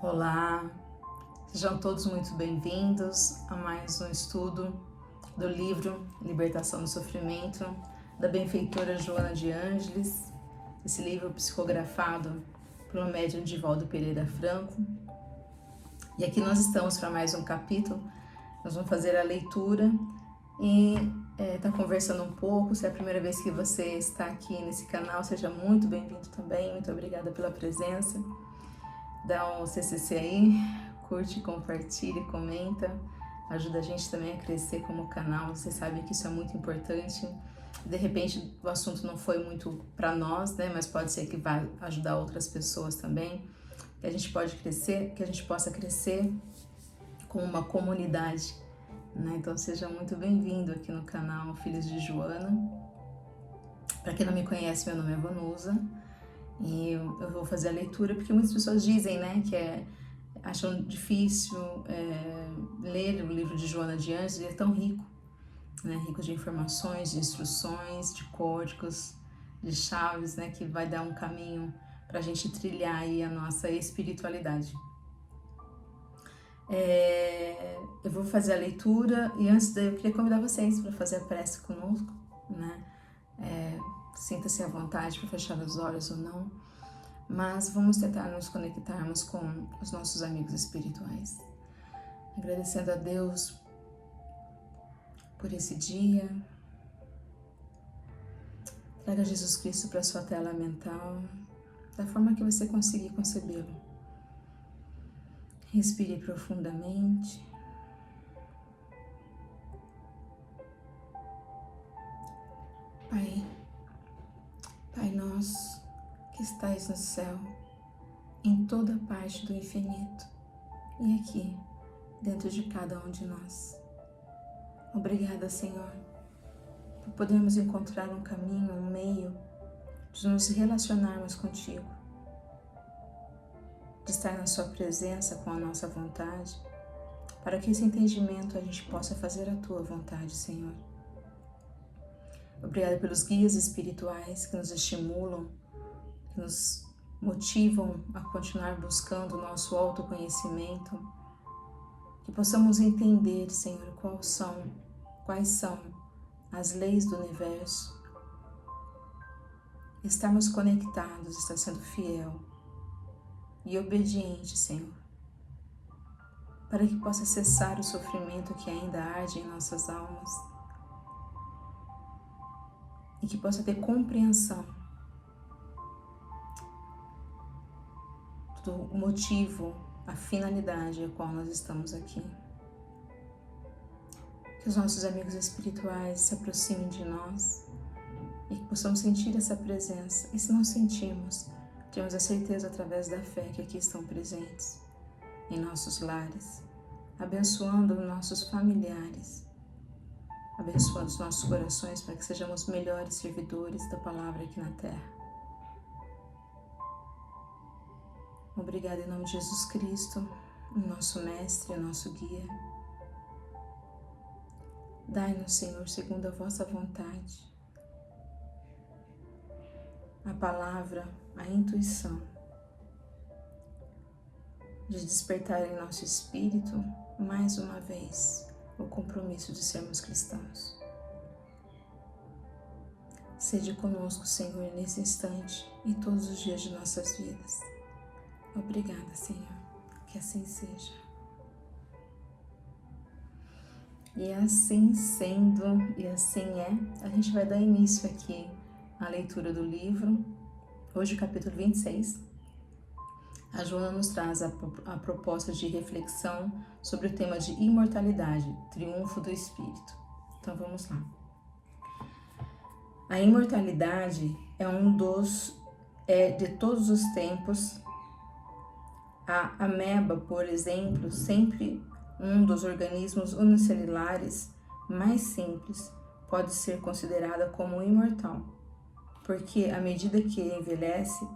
Olá, sejam todos muito bem-vindos a mais um estudo do livro Libertação do Sofrimento, da benfeitora Joana de Ângeles, esse livro psicografado pelo médium Divaldo Pereira Franco. E aqui nós estamos para mais um capítulo, nós vamos fazer a leitura e tá conversando um pouco. Se é a primeira vez que você está aqui nesse canal, seja muito bem-vindo também, muito obrigada pela presença. Dá um CCC aí, curte, compartilha, comenta, ajuda a gente também a crescer como canal. Você sabe que isso é muito importante. De repente o assunto não foi muito para nós, né? Mas pode ser que vá ajudar outras pessoas também. Que a gente pode crescer, que a gente possa crescer como uma comunidade, né? Então seja muito bem-vindo aqui no canal Filhos de Joana. Para quem não me conhece, meu nome é Vanusa. E eu vou fazer a leitura porque muitas pessoas dizem, né, que acham difícil ler o livro de Joana de Ângeles. Ele é tão rico, né, rico de informações, de instruções, de códigos, de chaves, né, que vai dar um caminho para a gente trilhar aí a nossa espiritualidade. Eu vou fazer a leitura e antes daí eu queria convidar vocês para fazer a prece conosco, né? Sinta-se à vontade para fechar os olhos ou não, mas vamos tentar nos conectarmos com os nossos amigos espirituais, agradecendo a Deus por esse dia. Traga Jesus Cristo para sua tela mental, da forma que você conseguir concebê-lo. Respire profundamente. Pai nosso, que estais no céu, em toda parte do infinito, e aqui, dentro de cada um de nós. Obrigada, Senhor, por podermos encontrar um caminho, um meio de nos relacionarmos contigo, de estar na sua presença com a nossa vontade, para que esse entendimento a gente possa fazer a tua vontade, Senhor. Obrigada pelos guias espirituais que nos estimulam, que nos motivam a continuar buscando o nosso autoconhecimento, que possamos entender, Senhor, quais são as leis do universo, estarmos conectados, estar sendo fiel e obediente, Senhor, para que possa cessar o sofrimento que ainda arde em nossas almas e que possa ter compreensão do motivo, a finalidade a qual nós estamos aqui. Que os nossos amigos espirituais se aproximem de nós e que possamos sentir essa presença. E se não sentirmos, temos a certeza através da fé que aqui estão presentes, em nossos lares, abençoando nossos familiares, abençoando os nossos corações para que sejamos melhores servidores da palavra aqui na Terra. Obrigada em nome de Jesus Cristo, o nosso mestre, o nosso guia. Dai-nos, Senhor, segundo a vossa vontade, a palavra, a intuição de despertar em nosso espírito, mais uma vez, o compromisso de sermos cristãos. Sede conosco, Senhor, nesse instante e todos os dias de nossas vidas. Obrigada, Senhor, que assim seja. E assim sendo, e assim a gente vai dar início aqui à leitura do livro. Hoje, capítulo 26. A Joana nos traz a proposta de reflexão sobre o tema de imortalidade, triunfo do espírito. Então vamos lá. A imortalidade é de todos os tempos. A ameba, por exemplo, sempre um dos organismos unicelulares mais simples, pode ser considerada como imortal, porque à medida que envelhece,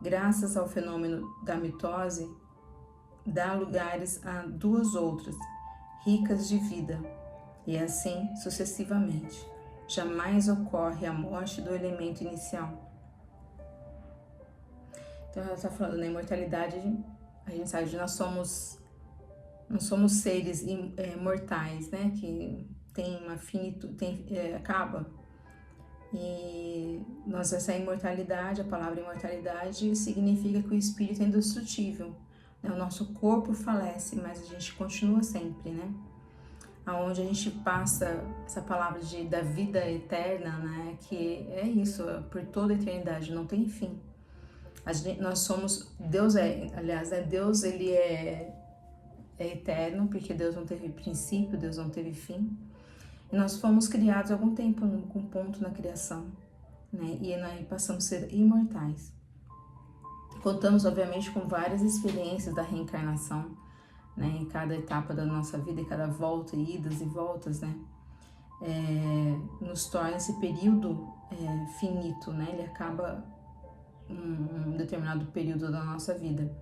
graças ao fenômeno da mitose, dá lugares a duas outras, ricas de vida, e assim sucessivamente. Jamais ocorre a morte do elemento inicial. Então ela está falando da imortalidade a gente sabe que não somos seres mortais, né? Que tem uma finitude, acaba. E essa imortalidade, a palavra imortalidade, significa que o espírito é indestrutível. Né? O nosso corpo falece, mas a gente continua sempre, né? Aonde a gente passa essa palavra da vida eterna, né? Que é isso, por toda a eternidade, não tem fim. Nós somos, Deus aliás, né? Deus ele é eterno, porque Deus não teve princípio, Deus não teve fim. E nós fomos criados há algum tempo, com um ponto na criação, né? E nós passamos a ser imortais. Contamos, obviamente, com várias experiências da reencarnação, né? Em cada etapa da nossa vida, em cada volta, idas e voltas, né? Nos torna esse período finito, né? Ele acaba um determinado período da nossa vida.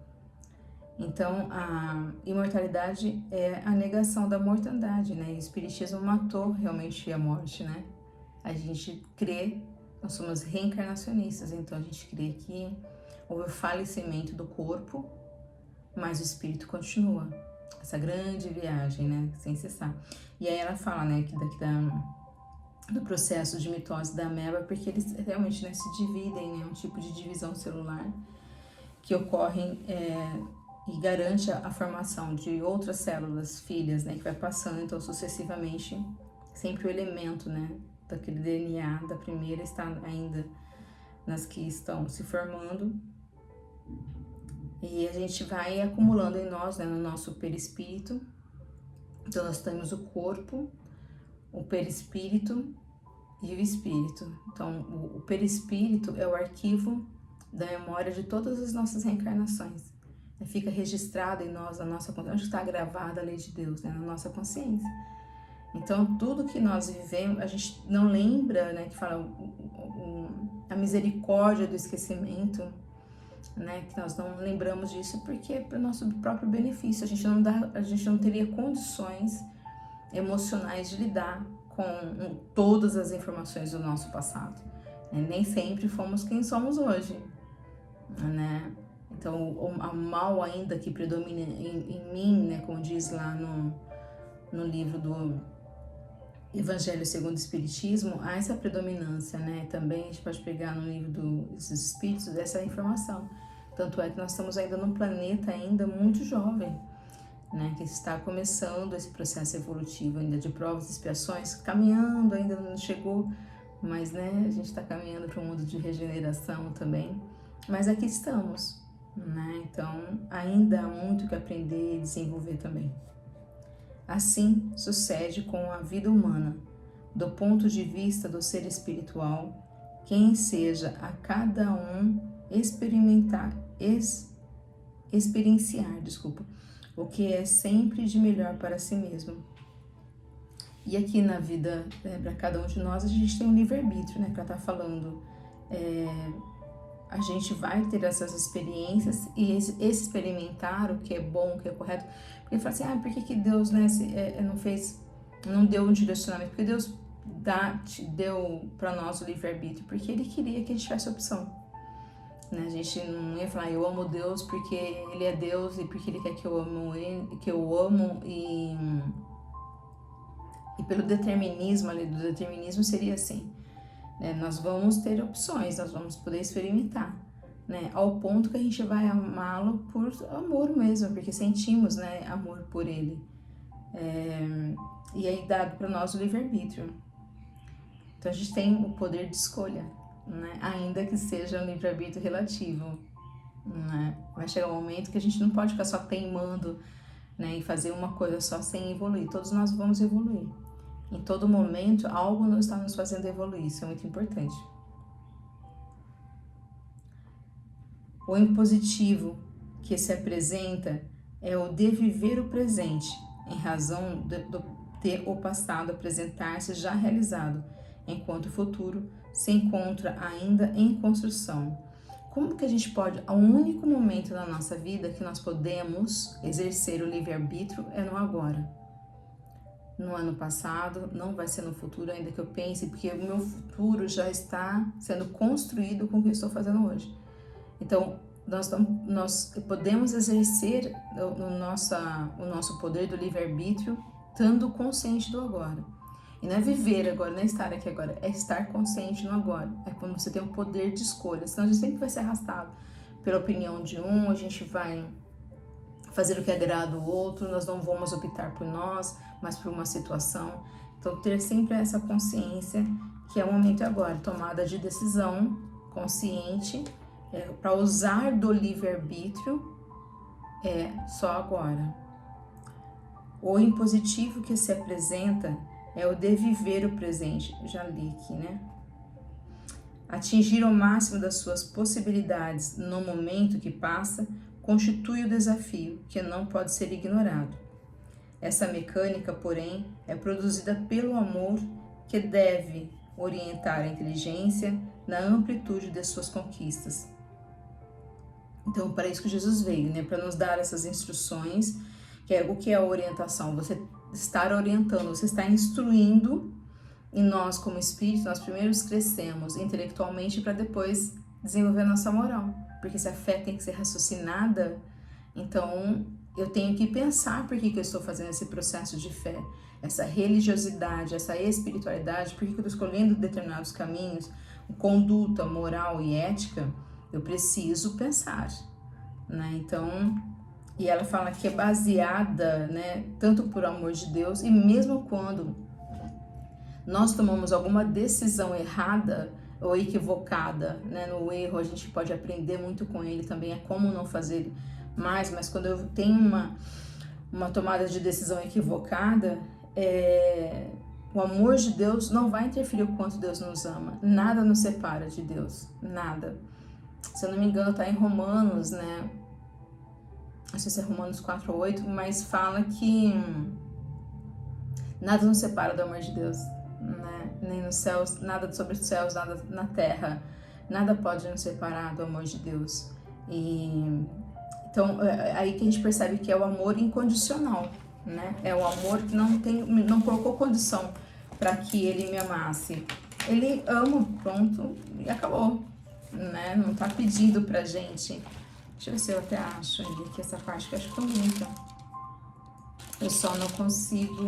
Então, a imortalidade é a negação da mortandade, né? O Espiritismo matou realmente a morte, né? A gente crê, nós somos reencarnacionistas, então a gente crê que houve o falecimento do corpo, mas o espírito continua. Essa grande viagem, né? Sem cessar. E aí ela fala, né, que do processo de mitose da ameba, porque eles realmente, né, se dividem, né? Um tipo de divisão celular que ocorre e garante a formação de outras células filhas, né, que vai passando então sucessivamente, sempre o elemento, né, daquele DNA da primeira está ainda nas que estão se formando, e a gente vai acumulando em nós, né, no nosso perispírito. Então nós temos o corpo, o perispírito e o espírito. Então o perispírito é o arquivo da memória de todas as nossas reencarnações. Fica registrado em nós, na nossa consciência, onde está gravada a lei de Deus, né, na nossa consciência. Então, tudo que nós vivemos, a gente não lembra, né, que fala a misericórdia do esquecimento, né, que nós não lembramos disso porque é para o nosso próprio benefício. A gente não teria condições emocionais de lidar com todas as informações do nosso passado. Nem sempre fomos quem somos hoje, né? Então, o mal ainda que predomina em mim, né, como diz lá no livro do Evangelho segundo o Espiritismo, há essa predominância, né? Também a gente pode pegar no livro dos Espíritos essa informação. Tanto é que nós estamos ainda num planeta ainda muito jovem, né, que está começando esse processo evolutivo ainda de provas e expiações, caminhando, ainda não chegou, mas, né, a gente está caminhando para um mundo de regeneração também. Mas aqui estamos, né? Então ainda há muito que aprender e desenvolver também. Assim sucede com a vida humana, do ponto de vista do ser espiritual, quem seja a cada um experienciar, o que é sempre de melhor para si mesmo. E aqui na vida, para cada um de nós, a gente tem um livre-arbítrio, né, para estar falando. A gente vai ter essas experiências e experimentar o que é bom, o que é correto. Porque fala assim, por que Deus, né, não deu um direcionamento? Porque Deus deu para nós o livre-arbítrio, porque Ele queria que a gente tivesse opção. Né? A gente não ia falar, eu amo Deus porque Ele é Deus e porque Ele quer que eu amo e pelo determinismo, ali do determinismo seria assim. Nós vamos ter opções, nós vamos poder experimentar, né? Ao ponto que a gente vai amá-lo por amor mesmo, porque sentimos, né, amor por ele. E aí dado para nós o livre-arbítrio. Então a gente tem o poder de escolha, né? Ainda que seja um livre-arbítrio relativo, né? Vai chegar um momento que a gente não pode ficar só teimando, né, e fazer uma coisa só sem evoluir. Todos nós vamos evoluir. Em todo momento, algo não está nos fazendo evoluir, isso é muito importante. O impositivo que se apresenta é o de viver o presente, em razão de o passado apresentar-se já realizado, enquanto o futuro se encontra ainda em construção. Como que a gente pode, ao único momento na nossa vida que nós podemos exercer o livre-arbítrio é no agora. No ano passado, não vai ser no futuro, ainda que eu pense, porque o meu futuro já está sendo construído com o que eu estou fazendo hoje. Então, nós podemos exercer o nosso poder do livre-arbítrio estando consciente do agora. E não é viver agora, não é estar aqui agora, é estar consciente no agora. É quando você tem o poder de escolha, senão a gente sempre vai ser arrastado pela opinião de um, a gente vai fazer o que agrada o outro, nós não vamos optar por nós, mas por uma situação. Então, ter sempre essa consciência que é o momento agora, tomada de decisão consciente, para usar do livre-arbítrio, só agora. O impositivo que se apresenta é o de viver o presente, já li aqui, né? Atingir o máximo das suas possibilidades no momento que passa constitui o desafio, que não pode ser ignorado. Essa mecânica, porém, é produzida pelo amor que deve orientar a inteligência na amplitude de suas conquistas. Então, para isso que Jesus veio, né? Para nos dar essas instruções, o que é a orientação? Você estar orientando, você está instruindo, e nós, como espírito, nós primeiro crescemos intelectualmente para depois desenvolver a nossa moral. Porque se a fé tem que ser raciocinada, então eu tenho que pensar por que eu estou fazendo esse processo de fé, essa religiosidade, essa espiritualidade, por que eu estou escolhendo determinados caminhos, conduta, moral e ética, eu preciso pensar, né? Então, e ela fala que é baseada, né, tanto por amor de Deus, e mesmo quando nós tomamos alguma decisão errada ou equivocada, né, no erro a gente pode aprender muito com ele também, é como não fazer mais, mas quando eu tenho uma tomada de decisão equivocada, o amor de Deus não vai interferir o quanto Deus nos ama, nada nos separa de Deus, nada. Se eu não me engano, está em Romanos, né? Não sei se é Romanos 4:8, mas fala que nada nos separa do amor de Deus, né? Nem nos céus, nada sobre os céus, nada na terra, nada pode nos separar do amor de Deus. E então, é aí que a gente percebe que é o amor incondicional, né? É o amor que não colocou condição para que ele me amasse. Ele ama, pronto, e acabou, né? Não tá pedindo pra gente. Deixa eu ver se eu até acho aqui essa parte que eu acho tão bonita. Eu só não consigo.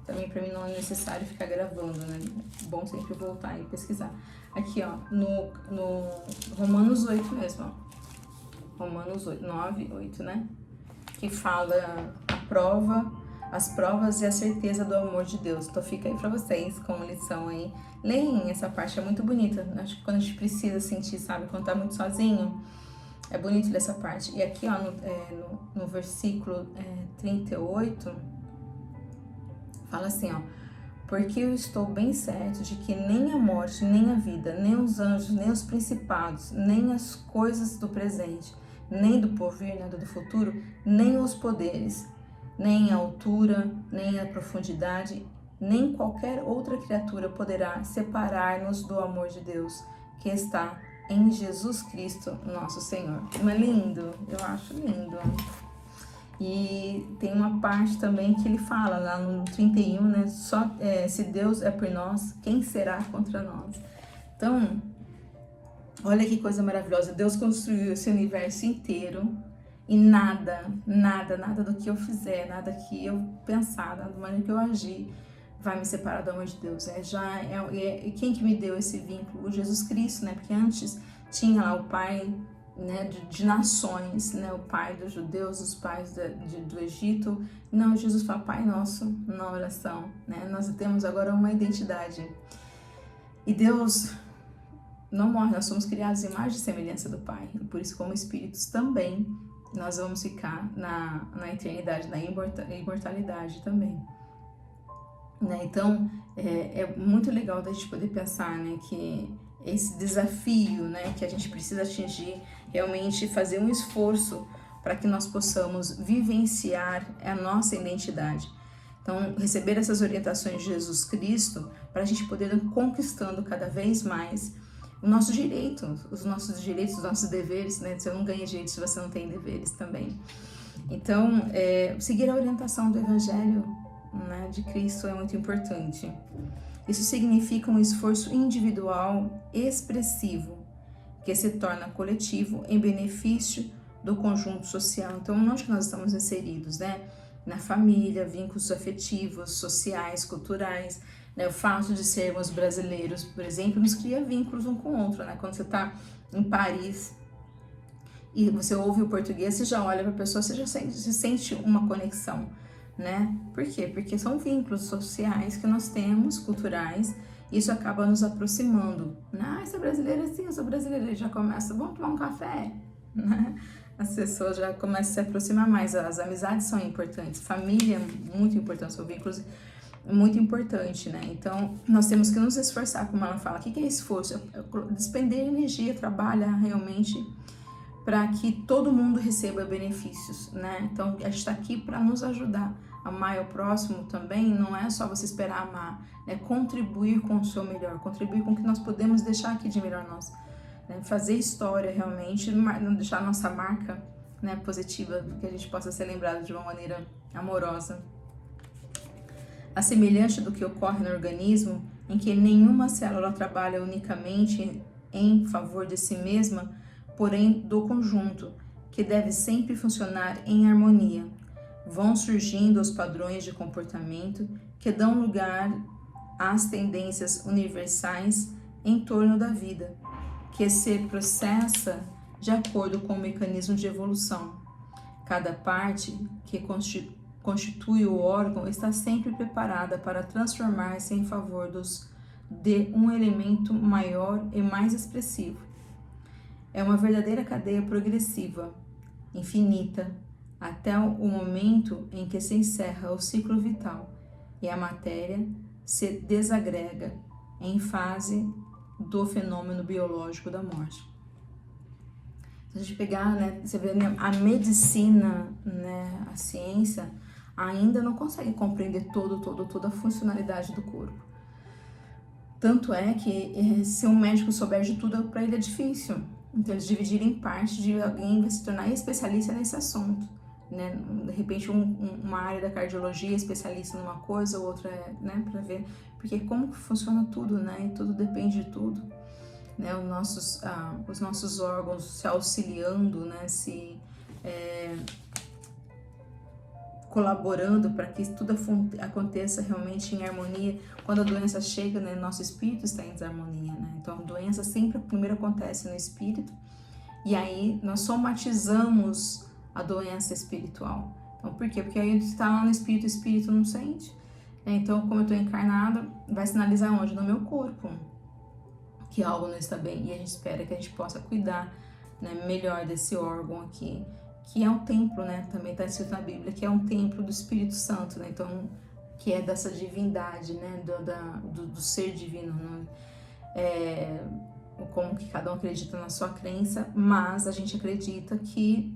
Também pra mim não é necessário ficar gravando, né? Bom sempre voltar e pesquisar. Aqui, ó, no Romanos 8 mesmo, ó. Romanos 8, 9, 8, né? Que fala as provas e a certeza do amor de Deus. Então fica aí pra vocês como lição aí. Leem essa parte, é muito bonita. Acho que quando a gente precisa sentir, sabe? Quando tá muito sozinho, é bonito ler essa parte. E aqui, ó, no versículo 38, fala assim, ó. Porque eu estou bem certo de que nem a morte, nem a vida, nem os anjos, nem os principados, nem as coisas do presente, nem do porvir, nada do futuro, nem os poderes, nem a altura, nem a profundidade, nem qualquer outra criatura poderá separar-nos do amor de Deus, que está em Jesus Cristo, nosso Senhor. Não é lindo? Eu acho lindo. E tem uma parte também que ele fala lá no 31, né? Se Deus é por nós, quem será contra nós? Então, olha que coisa maravilhosa. Deus construiu esse universo inteiro e nada do que eu fizer, nada que eu pensar, nada do maneira que eu agir vai me separar do amor de Deus. E quem que me deu esse vínculo? O Jesus Cristo, né? Porque antes tinha lá o Pai, né, de nações, né, o pai dos judeus, os pais do Egito. Não, Jesus fala Pai Nosso na oração, né? Nós temos agora uma identidade. E Deus não morre, nós somos criados em imagem e semelhança do Pai. E por isso, como espíritos também, nós vamos ficar na eternidade, na imortalidade também. Né? Então, é muito legal da gente poder pensar, né, que esse desafio, né, que a gente precisa atingir, realmente fazer um esforço para que nós possamos vivenciar a nossa identidade. Então, receber essas orientações de Jesus Cristo para a gente poder ir conquistando cada vez mais os nossos direitos, os nossos deveres, né? Você não ganha direitos se você não tem deveres também. Então, seguir a orientação do Evangelho, né, de Cristo é muito importante. Isso significa um esforço individual expressivo, que se torna coletivo em benefício do conjunto social. Então, onde que nós estamos inseridos, né? Na família, vínculos afetivos, sociais, culturais, né? O fato de sermos brasileiros, por exemplo, nos cria vínculos um com o outro, né? Quando você está em Paris e você ouve o português, você já olha para a pessoa, você já sente uma conexão, né? Por quê? Porque são vínculos sociais que nós temos, culturais, e isso acaba nos aproximando. Ah, eu sou brasileira, sim, eu sou brasileira, e já começa, vamos tomar um café, né? As pessoas já começam a se aproximar mais, as amizades são importantes, família é muito importante, são vínculos muito importante, né? Então, nós temos que nos esforçar, como ela fala. O que é esforço? Despender energia, trabalhar realmente para que todo mundo receba benefícios, né? Então, a gente está aqui para nos ajudar. Amar o próximo também não é só você esperar amar, é contribuir com o seu melhor, contribuir com o que nós podemos deixar aqui de melhor nós. Né? Fazer história realmente, não deixar a nossa marca, né, positiva, que a gente possa ser lembrado de uma maneira amorosa. A semelhança do que ocorre no organismo, em que nenhuma célula trabalha unicamente em favor de si mesma, porém do conjunto, que deve sempre funcionar em harmonia. Vão surgindo os padrões de comportamento que dão lugar às tendências universais em torno da vida, que se processa de acordo com o mecanismo de evolução. Cada parte que constitui o órgão está sempre preparada para transformar-se em favor de um elemento maior e mais expressivo. É uma verdadeira cadeia progressiva, infinita, até o momento em que se encerra o ciclo vital e a matéria se desagrega em fase do fenômeno biológico da morte. Se a gente pegar, né, você vê, né, a medicina, né, a ciência ainda não consegue compreender toda a funcionalidade do corpo. Tanto é que se um médico souber de tudo, para ele é difícil. Então eles dividirem em parte de alguém vai se tornar especialista nesse assunto, né? De repente uma área da cardiologia é especialista numa coisa, outra é, né, para ver, porque como que funciona tudo, né? E tudo depende de tudo, né? Os nossos órgãos se auxiliando, né? Colaborando para que tudo aconteça realmente em harmonia. Quando a doença chega, né, nosso espírito está em desarmonia, né? Então a doença sempre primeiro acontece no espírito e aí nós somatizamos a doença espiritual. Então por quê? Porque aí está lá no espírito, o espírito não sente. Então, como eu estou encarnada, vai sinalizar onde? No meu corpo, que algo não está bem, e a gente espera que a gente possa cuidar, né, melhor desse órgão aqui, que é um templo, né, também está escrito na Bíblia, que é um templo do Espírito Santo, né, então, que é dessa divindade, né, do ser divino, né, como que cada um acredita na sua crença, mas a gente acredita que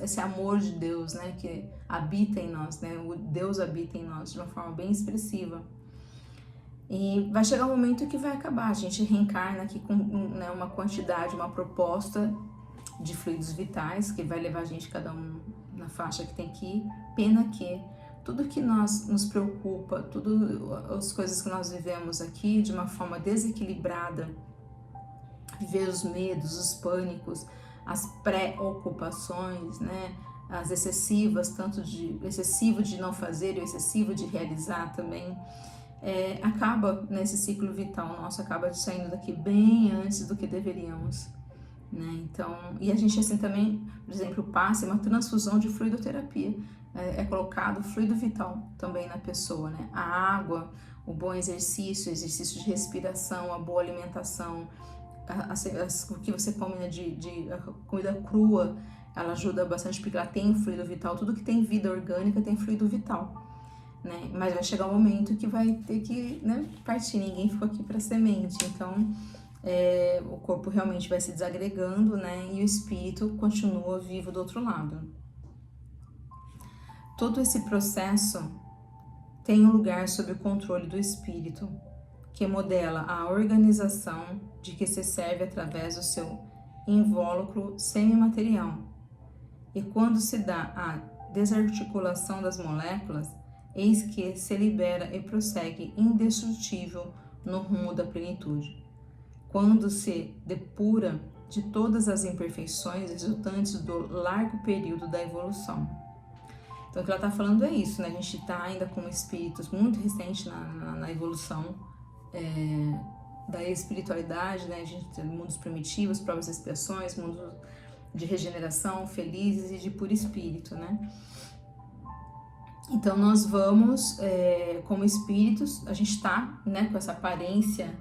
esse amor de Deus, né, que habita em nós, né, o Deus habita em nós de uma forma bem expressiva. E vai chegar um momento que vai acabar, a gente reencarna aqui com, né, uma quantidade, uma proposta de fluidos vitais, que vai levar a gente, cada um na faixa que tem que ir. Pena que tudo que nos preocupa, tudo as coisas que nós vivemos aqui de uma forma desequilibrada, viver os medos, os pânicos, as preocupações, né, as excessivas, tanto de excessivo de não fazer e o excessivo de realizar também, acaba nesse ciclo vital nosso, acaba saindo daqui bem antes do que deveríamos, né? Então, e a gente assim também, por exemplo, passa uma transfusão de fluidoterapia, é colocado fluido vital também na pessoa, né? A água, o bom exercício de respiração, a boa alimentação, o que você come, né, de comida crua, ela ajuda bastante porque ela tem fluido vital. Tudo que tem vida orgânica tem fluido vital, né? Mas vai chegar um momento que vai ter que, né, partir, ninguém ficou aqui para semente, então o corpo realmente vai se desagregando, né, e o espírito continua vivo do outro lado. Todo esse processo tem um lugar sob o controle do espírito, que modela a organização de que se serve através do seu invólucro semimaterial. E quando se dá a desarticulação das moléculas, eis que se libera e prossegue indestrutível no rumo da plenitude. quando se depura de todas as imperfeições resultantes do largo período da evolução. Então, o que ela está falando é isso, né? A gente está ainda com espíritos muito recentes na evolução da espiritualidade, né? A gente tem mundos primitivos, provas e expiações, mundos de regeneração, felizes e de puro espírito, né? Então, nós vamos, como espíritos, a gente está, né, com essa aparência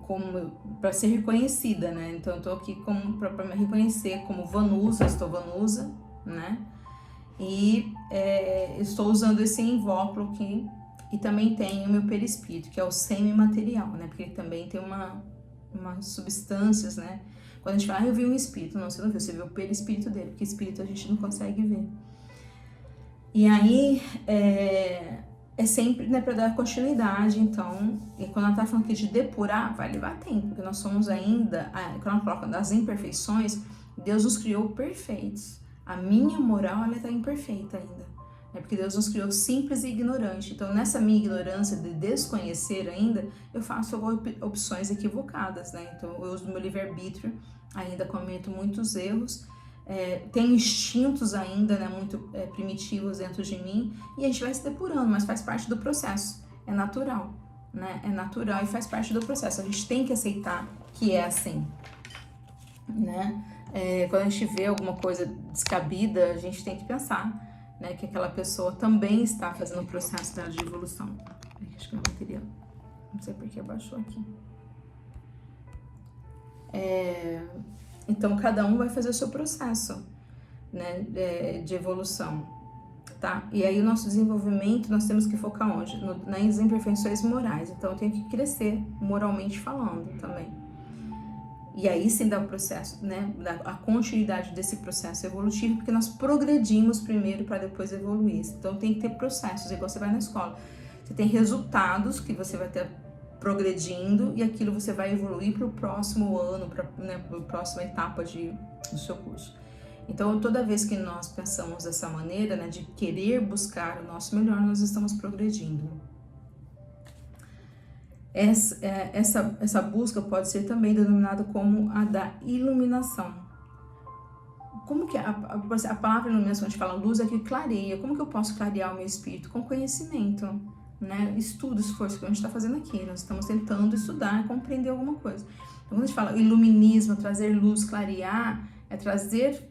como para ser reconhecida, né? Então eu tô aqui para me reconhecer como Vanusa, estou Vanusa, né? E estou usando esse invólucro aqui, e também tem o meu perispírito, que é o semi-material, né? Porque ele também tem umas substâncias, né? Quando a gente fala, eu vi um espírito, não, você não viu, você viu o perispírito dele, porque espírito a gente não consegue ver. E aí, é sempre, né, para dar continuidade. Então, e quando ela tá falando aqui de depurar, vai levar tempo, porque nós somos ainda, quando ela coloca das imperfeições, Deus nos criou perfeitos. A minha moral, ela tá imperfeita ainda, né, porque Deus nos criou simples e ignorante. Então, nessa minha ignorância de desconhecer ainda, eu faço opções equivocadas, né? Então, eu uso do meu livre-arbítrio, ainda cometo muitos erros, tenho instintos ainda, né, muito primitivos dentro de mim, e a gente vai se depurando, mas faz parte do processo, é natural, né? É natural e faz parte do processo. A gente tem que aceitar que é assim, né? Quando a gente vê alguma coisa descabida, a gente tem que pensar, né, que aquela pessoa também está fazendo o processo dela de evolução. Acho que é material, não sei porque abaixou aqui. Então, cada um vai fazer o seu processo, né, de evolução, tá? E aí, o nosso desenvolvimento, nós temos que focar onde? Nas imperfeições morais. Então, eu tenho que crescer, moralmente falando, também. E aí, sim, dá o processo, né, a continuidade desse processo evolutivo, porque nós progredimos primeiro para depois evoluir. Então, tem que ter processos, igual você vai na escola. Você tem resultados que você vai ter progredindo, e aquilo você vai evoluir para o próximo ano, para a próxima etapa do seu curso. Então, toda vez que nós pensamos dessa maneira, né, de querer buscar o nosso melhor, nós estamos progredindo. Essa busca pode ser também denominada como a da iluminação. Como que a palavra iluminação, a gente fala luz, é que clareia. Como que eu posso clarear o meu espírito? Com conhecimento, né? Estudo, esforço, que a gente está fazendo aqui. Nós estamos tentando estudar, compreender alguma coisa. Então, quando a gente fala iluminismo, trazer luz, clarear, é trazer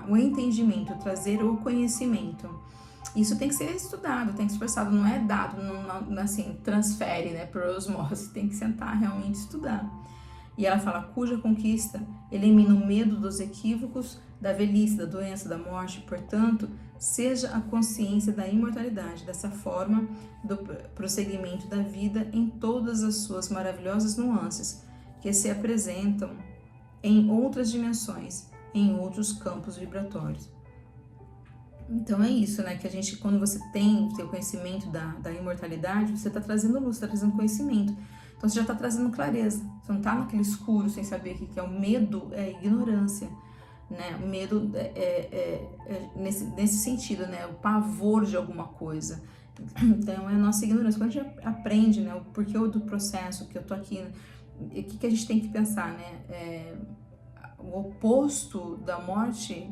o entendimento, trazer o conhecimento. Isso tem que ser estudado, tem que ser expressado, não é dado, não assim, transfere, né, por osmose, tem que sentar realmente estudar. E ela fala, cuja conquista elimina o medo dos equívocos, da velhice, da doença, da morte, portanto, seja a consciência da imortalidade, dessa forma do prosseguimento da vida em todas as suas maravilhosas nuances, que se apresentam em outras dimensões, em outros campos vibratórios. Então é isso, né, que a gente, quando você tem o seu conhecimento da imortalidade, você está trazendo luz, está trazendo conhecimento. Então você já está trazendo clareza, você não está naquele escuro sem saber o que é. O medo é ignorância, né? O medo nesse sentido, né? O pavor de alguma coisa. Então é a nossa ignorância. Quando a gente aprende, né, o porquê do processo, que eu tô aqui, o que a gente tem que pensar, né? O oposto da morte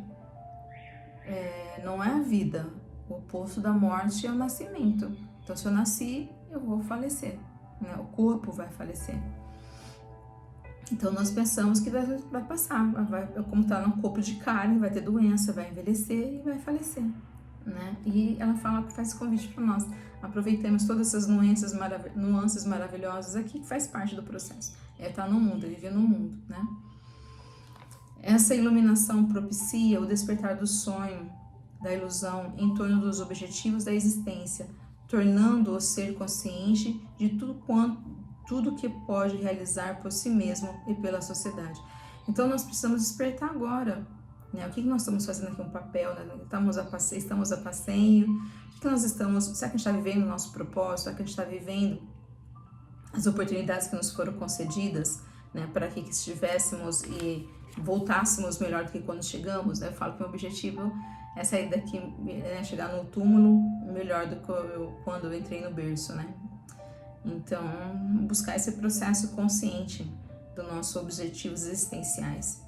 não é a vida. O oposto da morte é o nascimento. Então se eu nasci, eu vou falecer, né? O corpo vai falecer. Então nós pensamos que vai passar, como está no corpo de carne, vai ter doença, vai envelhecer e vai falecer, né? E ela faz esse convite para nós, aproveitemos todas essas nuances maravilhosas aqui, que faz parte do processo. Tá no mundo, viver no mundo, né? Essa iluminação propicia o despertar do sonho, da ilusão, em torno dos objetivos da existência, tornando o ser consciente de tudo que pode realizar por si mesmo e pela sociedade. Então nós precisamos despertar agora, né? O que nós estamos fazendo aqui no papel, né? Estamos a passeio, o que nós estamos, será que a gente está vivendo o nosso propósito, será que a gente está vivendo as oportunidades que nos foram concedidas, né? Para que estivéssemos e voltássemos melhor do que quando chegamos, né? Eu falo que o meu objetivo é sair daqui, chegar no túmulo melhor do que quando eu entrei no berço, né? Então, buscar esse processo consciente dos nossos objetivos existenciais.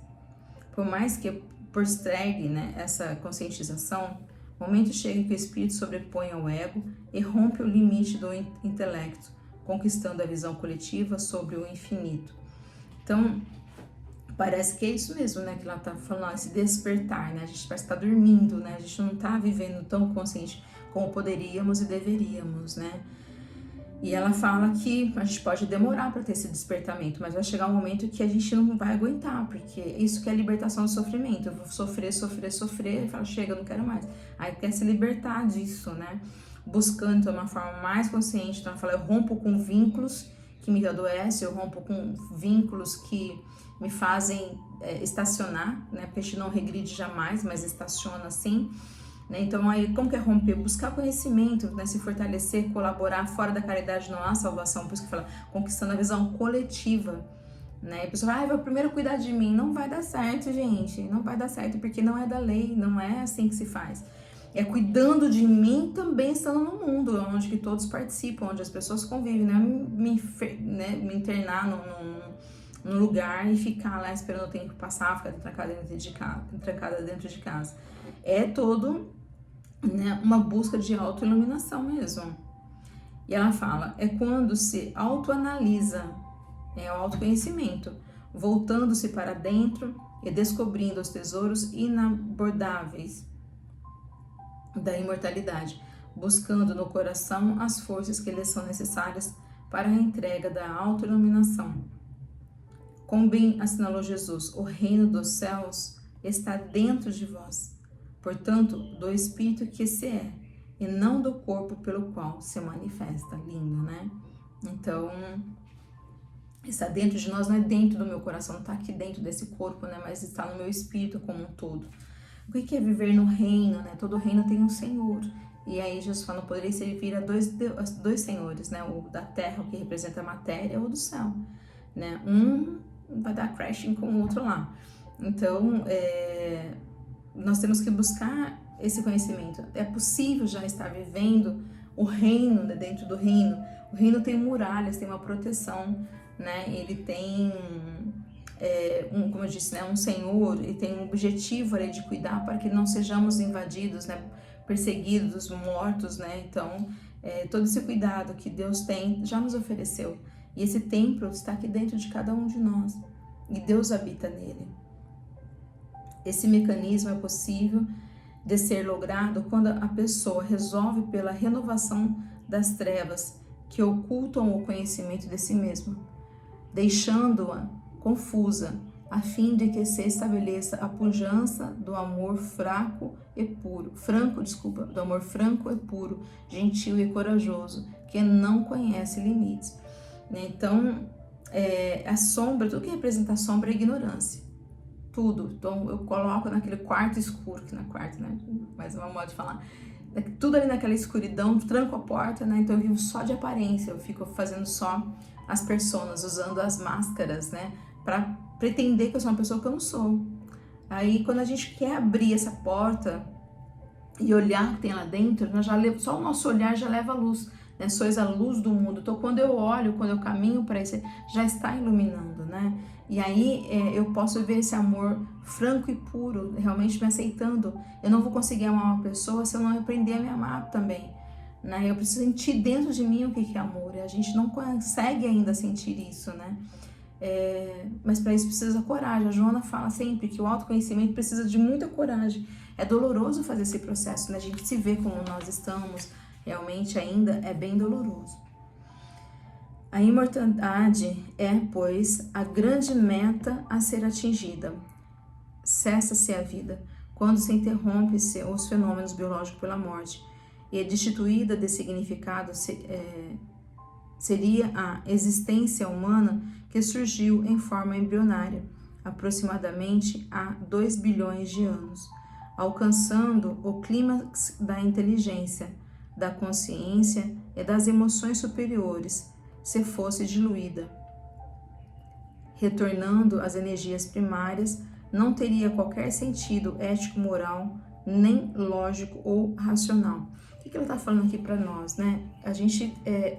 Por mais que postergue, né, essa conscientização, o momento chega em que o espírito sobrepõe ao ego e rompe o limite do intelecto, conquistando a visão coletiva sobre o infinito. Então, parece que é isso mesmo, né, que ela está falando, esse despertar, né, a gente parece estar dormindo, né, a gente não está vivendo tão consciente como poderíamos e deveríamos, né. E ela fala que a gente pode demorar para ter esse despertamento, mas vai chegar um momento que a gente não vai aguentar, porque isso que é a libertação do sofrimento. Eu vou sofrer, e falo, chega, eu não quero mais. Aí quer se libertar disso, né? Buscando de uma forma mais consciente. Então ela fala, eu rompo com vínculos que me adoecem, eu rompo com vínculos que me fazem estacionar, né? Porque a gente não regride jamais, mas estaciona assim. Então, aí, como que é romper? Buscar conhecimento, né? Se fortalecer, colaborar. Fora da caridade não há salvação. Por isso que fala, conquistando a visão coletiva, né? E a pessoa fala, eu vou primeiro cuidar de mim. Não vai dar certo, gente. Não vai dar certo, porque não é da lei, não é assim que se faz. É cuidando de mim também estando no mundo, onde que todos participam, onde as pessoas convivem, não é me internar num lugar e ficar lá esperando o tempo passar, ficar trancada dentro de casa. É todo, né, uma busca de autoiluminação mesmo. E ela fala, é quando se autoanalisa, é o autoconhecimento, voltando-se para dentro e descobrindo os tesouros inabordáveis da imortalidade, buscando no coração as forças que lhes são necessárias para a entrega da autoiluminação. Como bem assinalou Jesus, o reino dos céus está dentro de vós. Portanto, do espírito que se é, e não do corpo pelo qual se manifesta. Lindo, né? Então, está dentro de nós, não é dentro do meu coração, não está aqui dentro desse corpo, né? Mas está no meu espírito como um todo. O que é viver no reino, né? Todo reino tem um senhor. E aí Jesus fala, não poderia servir a dois senhores, né? O da terra, o que representa a matéria, ou do céu, né? Um vai dar crashing com o outro lá. Então, nós temos que buscar esse conhecimento. É possível já estar vivendo o reino, né, dentro do reino. O reino tem muralhas, tem uma proteção, né? Ele tem, como eu disse, né, um senhor, e tem um objetivo ali de cuidar para que não sejamos invadidos, né, perseguidos, mortos, né? Então, todo esse cuidado que Deus tem já nos ofereceu. E esse templo está aqui dentro de cada um de nós. E Deus habita nele. Esse mecanismo é possível de ser logrado quando a pessoa resolve pela renovação das trevas que ocultam o conhecimento de si mesma, deixando-a confusa, a fim de que se estabeleça a pujança do amor franco e puro, gentil e corajoso, que não conhece limites. Então, a sombra, tudo que representa a sombra é ignorância. Tudo. Então eu coloco naquele quarto escuro, que não é quarto, né? Mas é uma modo de falar. Tudo ali naquela escuridão, tranco a porta, né? Então eu vivo só de aparência, eu fico fazendo só as personas, usando as máscaras, né? Pra pretender que eu sou uma pessoa que eu não sou. Aí quando a gente quer abrir essa porta e olhar o que tem lá dentro, só o nosso olhar já leva a luz, né? Sois a luz do mundo. Então quando eu olho, quando eu caminho para isso, já está iluminando, né? E aí eu posso ver esse amor franco e puro, realmente me aceitando. Eu não vou conseguir amar uma pessoa se eu não aprender a me amar também, né? Eu preciso sentir dentro de mim o que é amor. E a gente não consegue ainda sentir isso, né? Mas para isso precisa coragem. A Joana fala sempre que o autoconhecimento precisa de muita coragem. É doloroso fazer esse processo, né? A gente se vê como nós estamos, realmente ainda é bem doloroso. A imortalidade é, pois, a grande meta a ser atingida. Cessa-se a vida quando se interrompe-se os fenômenos biológicos pela morte, e é destituída de significado seria a existência humana que surgiu em forma embrionária, aproximadamente há 2 bilhões de anos, alcançando o clímax da inteligência, da consciência e das emoções superiores, se fosse diluída. Retornando às energias primárias, não teria qualquer sentido ético-moral, nem lógico ou racional. O que ela está falando aqui para nós, né?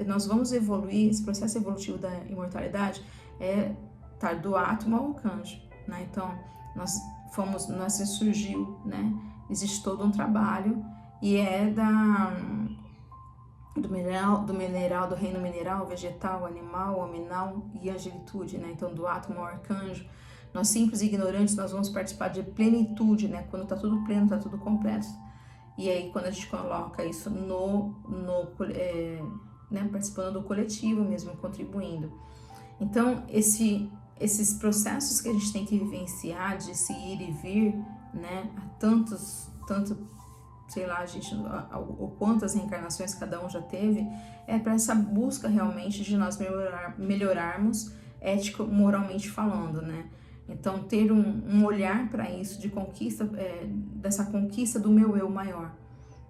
Nós vamos evoluir, esse processo evolutivo da imortalidade é estar do átomo ao arcanjo, né? Então, assim surgiu, né? Existe todo um trabalho e é do mineral, do reino mineral, vegetal, animal, hominal e angelitude, né? Então, do átomo ao arcanjo. Nós simples e ignorantes, nós vamos participar de plenitude, né? Quando tá tudo pleno, tá tudo completo. E aí, quando a gente coloca isso né, participando do coletivo mesmo, contribuindo. Então, esses processos que a gente tem que vivenciar, de se ir e vir, né? Sei lá, quantas reencarnações cada um já teve, é para essa busca realmente de nós melhorarmos ético, moralmente falando, né? Então, ter um olhar para isso, de conquista, dessa conquista do meu eu maior,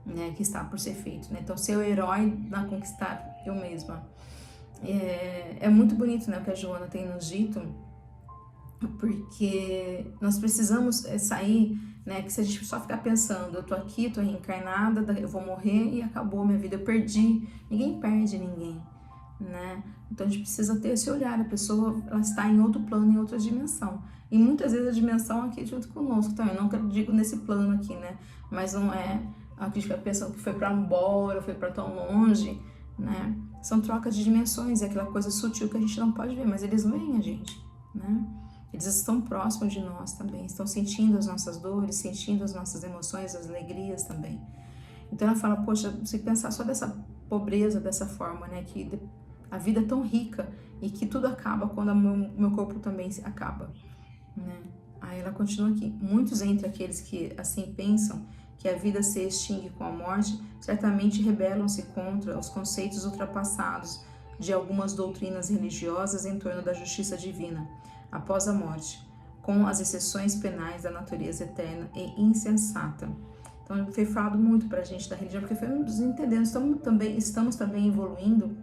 né? Que está por ser feito, né? Então, ser o herói na conquistar eu mesma. É muito bonito, né? O que a Joana tem nos dito, porque nós precisamos sair, né? Que se a gente só ficar pensando, eu tô aqui, tô reencarnada, eu vou morrer e acabou minha vida, eu perdi. Ninguém perde ninguém, né? Então a gente precisa ter esse olhar, a pessoa ela está em outro plano, em outra dimensão. E muitas vezes a dimensão aqui junto conosco também, não que eu digo nesse plano aqui, né? Mas não é a crítica pessoa que foi para embora, foi para tão longe, né? São trocas de dimensões, é aquela coisa sutil que a gente não pode ver, mas eles veem a gente, né? Eles estão próximos de nós também, estão sentindo as nossas dores, sentindo as nossas emoções, as alegrias também. Então ela fala, poxa, se pensar só dessa pobreza, dessa forma, né, que a vida é tão rica e que tudo acaba quando o meu corpo também acaba, né? Aí ela continua aqui, muitos entre aqueles que assim pensam que a vida se extingue com a morte, certamente rebelam-se contra os conceitos ultrapassados de algumas doutrinas religiosas em torno da justiça divina após a morte, com as exceções penais da natureza eterna e insensata. Então, foi falado muito para a gente da religião, porque foi nos entendendo, estamos também evoluindo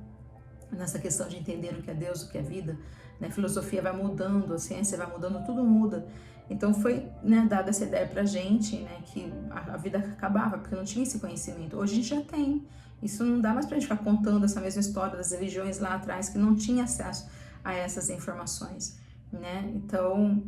nessa questão de entender o que é Deus, o que é vida, né? A filosofia vai mudando, a ciência vai mudando, tudo muda. Então foi, né, dada essa ideia pra gente, né, que a vida acabava, porque não tinha esse conhecimento. Hoje a gente já tem. Isso não dá mais pra gente ficar contando essa mesma história das religiões lá atrás, que não tinha acesso a essas informações, né? Então,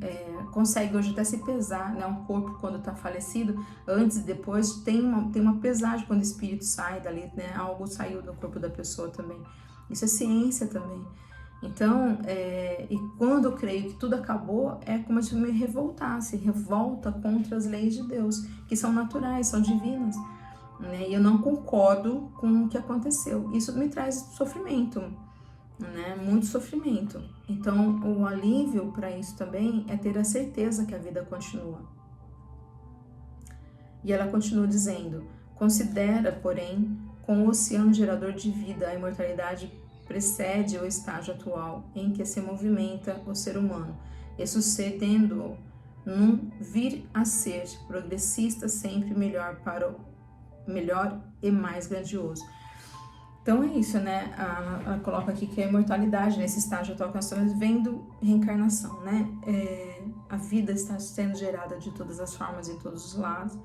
consegue hoje até se pesar, né? Um corpo quando está falecido, antes e depois, tem uma pesagem quando o espírito sai dali, né? Algo saiu do corpo da pessoa também. Isso é ciência também. Então, e quando eu creio que tudo acabou, é como se eu me revoltasse, revolta contra as leis de Deus, que são naturais, são divinas, né? E eu não concordo com o que aconteceu. Isso me traz sofrimento, né? Muito sofrimento. Então, o alívio para isso também é ter a certeza que a vida continua. E ela continua dizendo, considera, porém, com o oceano gerador de vida, a imortalidade precede o estágio atual em que se movimenta o ser humano, e sucedendo num vir a ser progressista sempre melhor para o melhor e mais grandioso. Então é isso, né? Ela coloca aqui que a imortalidade, nesse estágio atual que nós estamos vendo, reencarnação, né? A vida está sendo gerada de todas as formas e todos os lados.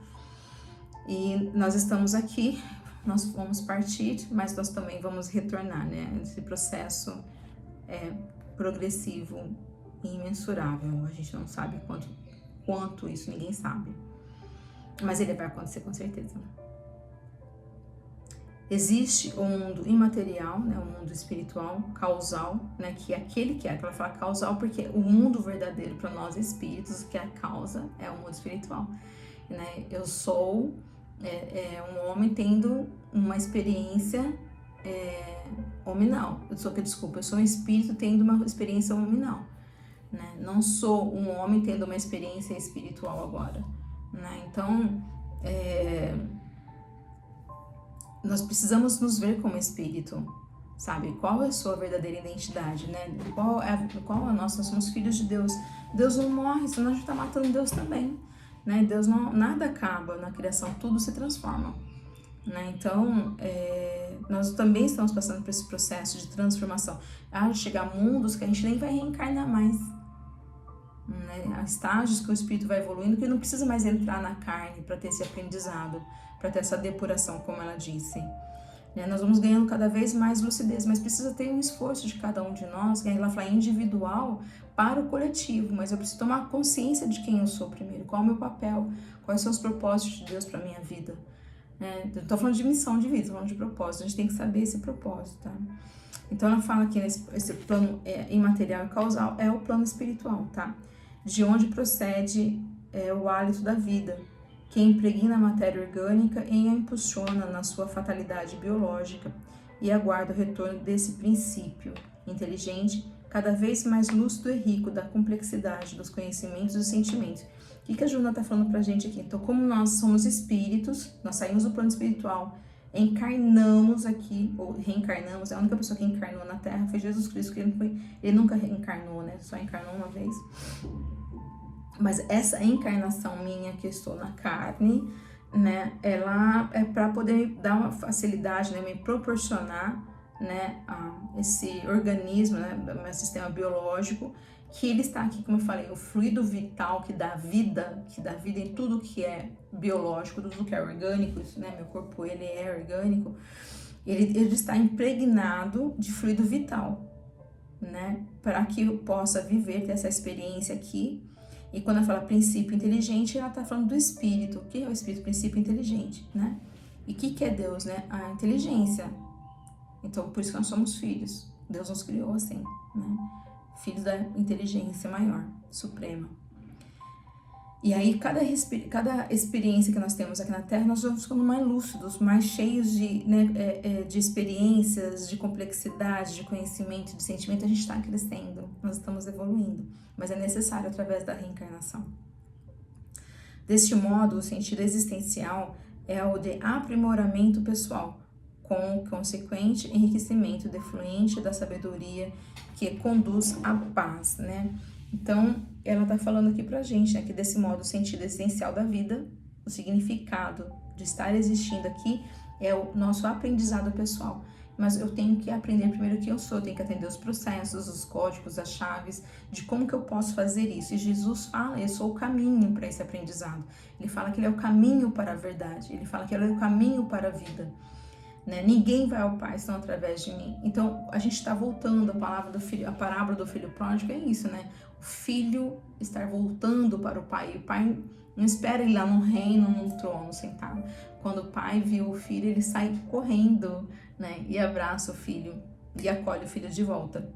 E nós estamos aqui, nós vamos partir, mas nós também vamos retornar, né? Esse processo é progressivo e imensurável. A gente não sabe quanto isso, ninguém sabe. Mas ele vai acontecer com certeza. Existe o mundo imaterial, né, o mundo espiritual, causal, né, que é aquele que ela fala causal porque o mundo verdadeiro para nós espíritos, que é a causa, é o mundo espiritual, né? Eu sou um homem tendo uma experiência hominal. Eu sou um espírito tendo uma experiência hominal, né? Não sou um homem tendo uma experiência espiritual agora, né? Então, nós precisamos nos ver como espírito, sabe? Qual é a sua verdadeira identidade, né? Qual a nossa? Nós somos filhos de Deus. Deus não morre, senão a gente está matando Deus também, né? Deus não, nada acaba na criação, tudo se transforma, né? Então, nós também estamos passando por esse processo de transformação. Chegar a mundos que a gente nem vai reencarnar mais, né? Há estágios que o espírito vai evoluindo que ele não precisa mais entrar na carne para ter esse aprendizado, para ter essa depuração, como ela disse. Né? Nós vamos ganhando cada vez mais lucidez, mas precisa ter um esforço de cada um de nós, que ela fala individual para o coletivo, mas eu preciso tomar consciência de quem eu sou primeiro, qual é o meu papel, quais são os propósitos de Deus para minha vida. Eu estou falando de missão de vida, estou falando de propósito, a gente tem que saber esse propósito, tá? Então ela fala que esse plano imaterial e causal é o plano espiritual, tá? De onde procede o hálito da vida, que impregna a matéria orgânica e a impulsiona na sua fatalidade biológica e aguarda o retorno desse princípio inteligente, cada vez mais lúcido e rico da complexidade dos conhecimentos e dos sentimentos. O que a Juna está falando pra gente aqui? Então, como nós somos espíritos, nós saímos do plano espiritual, encarnamos aqui, ou reencarnamos, a única pessoa que encarnou na Terra foi Jesus Cristo, que ele nunca reencarnou, né? Só encarnou uma vez. Mas essa encarnação minha que estou na carne, né? Ela é para poder dar uma facilidade, né? Me proporcionar, né? Esse organismo, né? Meu sistema biológico, que ele está aqui, como eu falei, o fluido vital que dá vida em tudo que é biológico, tudo que é orgânico, isso, né? Meu corpo, ele é orgânico, ele está impregnado de fluido vital, né? Para que eu possa viver, ter essa experiência aqui. E quando ela fala princípio inteligente, ela está falando do espírito. O que é o espírito? Princípio inteligente, né? E o que é Deus, né? A inteligência. Então, por isso que nós somos filhos. Deus nos criou assim, né? Filhos da inteligência maior, suprema. E aí, cada experiência que nós temos aqui na Terra, nós vamos ficando mais lúcidos, mais cheios de experiências, de complexidade, de conhecimento, de sentimento. A gente está crescendo, nós estamos evoluindo, mas é necessário através da reencarnação. Deste modo, o sentido existencial é o de aprimoramento pessoal, com o consequente enriquecimento defluente da sabedoria que conduz à paz, né? Então, ela está falando aqui pra gente, né, que desse modo o sentido existencial da vida, o significado de estar existindo aqui é o nosso aprendizado pessoal. Mas eu tenho que aprender primeiro quem eu sou, eu tenho que aprender os processos, os códigos, as chaves, de como que eu posso fazer isso. E Jesus fala, eu sou o caminho para esse aprendizado. Ele fala que ele é o caminho para a verdade, ele fala que ele é o caminho para a vida. Né? Ninguém vai ao Pai senão através de mim. Então, a gente está voltando, a parábola do filho pródigo é isso, né? O filho estar voltando para o pai, e o pai não espera ele lá no reino, num trono, sentado. Quando o pai viu o filho, ele sai correndo, né? E abraça o filho, e acolhe o filho de volta.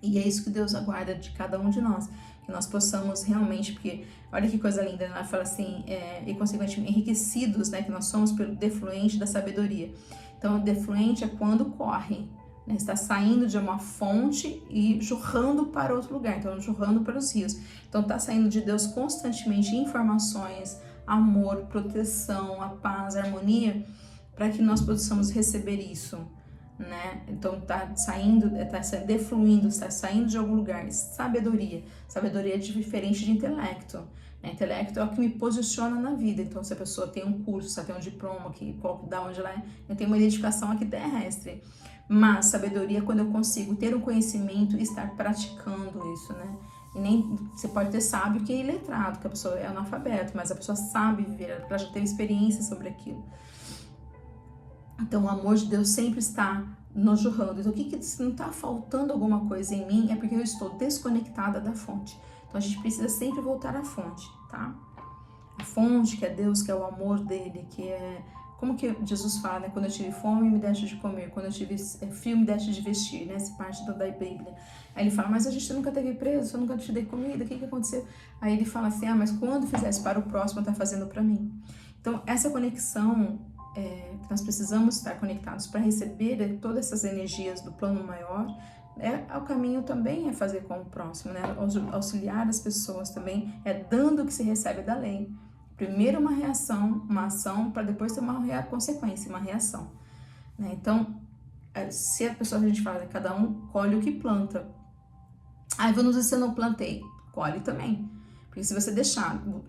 E é isso que Deus aguarda de cada um de nós, que nós possamos realmente, porque olha que coisa linda, ela fala assim, e consequentemente enriquecidos, né? Que nós somos pelo defluente da sabedoria. Então, o defluente é quando corre, né? Está saindo de uma fonte e jorrando para outro lugar, então jorrando para os rios. Então, está saindo de Deus constantemente informações, amor, proteção, a paz, a harmonia, para que nós possamos receber isso, né? Então, está saindo, está defluindo, está saindo de algum lugar. Sabedoria é diferente de intelecto. Intelecto é o que me posiciona na vida. Então, se a pessoa tem um curso, se ela tem um diploma, da onde ela é, eu tenho uma identificação aqui terrestre. Mas sabedoria é quando eu consigo ter um conhecimento e estar praticando isso, né? E nem você pode ter sábio que é iletrado, que a pessoa é analfabeto, mas a pessoa sabe viver, ela já teve experiência sobre aquilo. Então, o amor de Deus sempre está nos jorrando. Então, se não está faltando alguma coisa em mim, é porque eu estou desconectada da fonte. Então, a gente precisa sempre voltar à fonte, tá? A fonte, que é Deus, que é o amor dele, que é... Como que Jesus fala, né? Quando eu tive fome, me deste de comer. Quando eu tive frio, me deste de vestir, né? Essa parte da Bíblia. Aí ele fala, mas a gente nunca teve preso, eu nunca te dei comida, o que aconteceu? Aí ele fala assim, mas quando fizesse para o próximo, está fazendo para mim. Então, essa conexão, que nós precisamos estar conectados para receber todas essas energias do plano maior, o caminho também é fazer com o próximo, né? Auxiliar as pessoas também, dando o que se recebe da lei. Primeiro uma reação, uma ação, para depois ter uma consequência, uma reação, né? Então, se a gente fala, cada um colhe o que planta. Vamos dizer, se eu não plantei, colhe também. Porque se você deixar o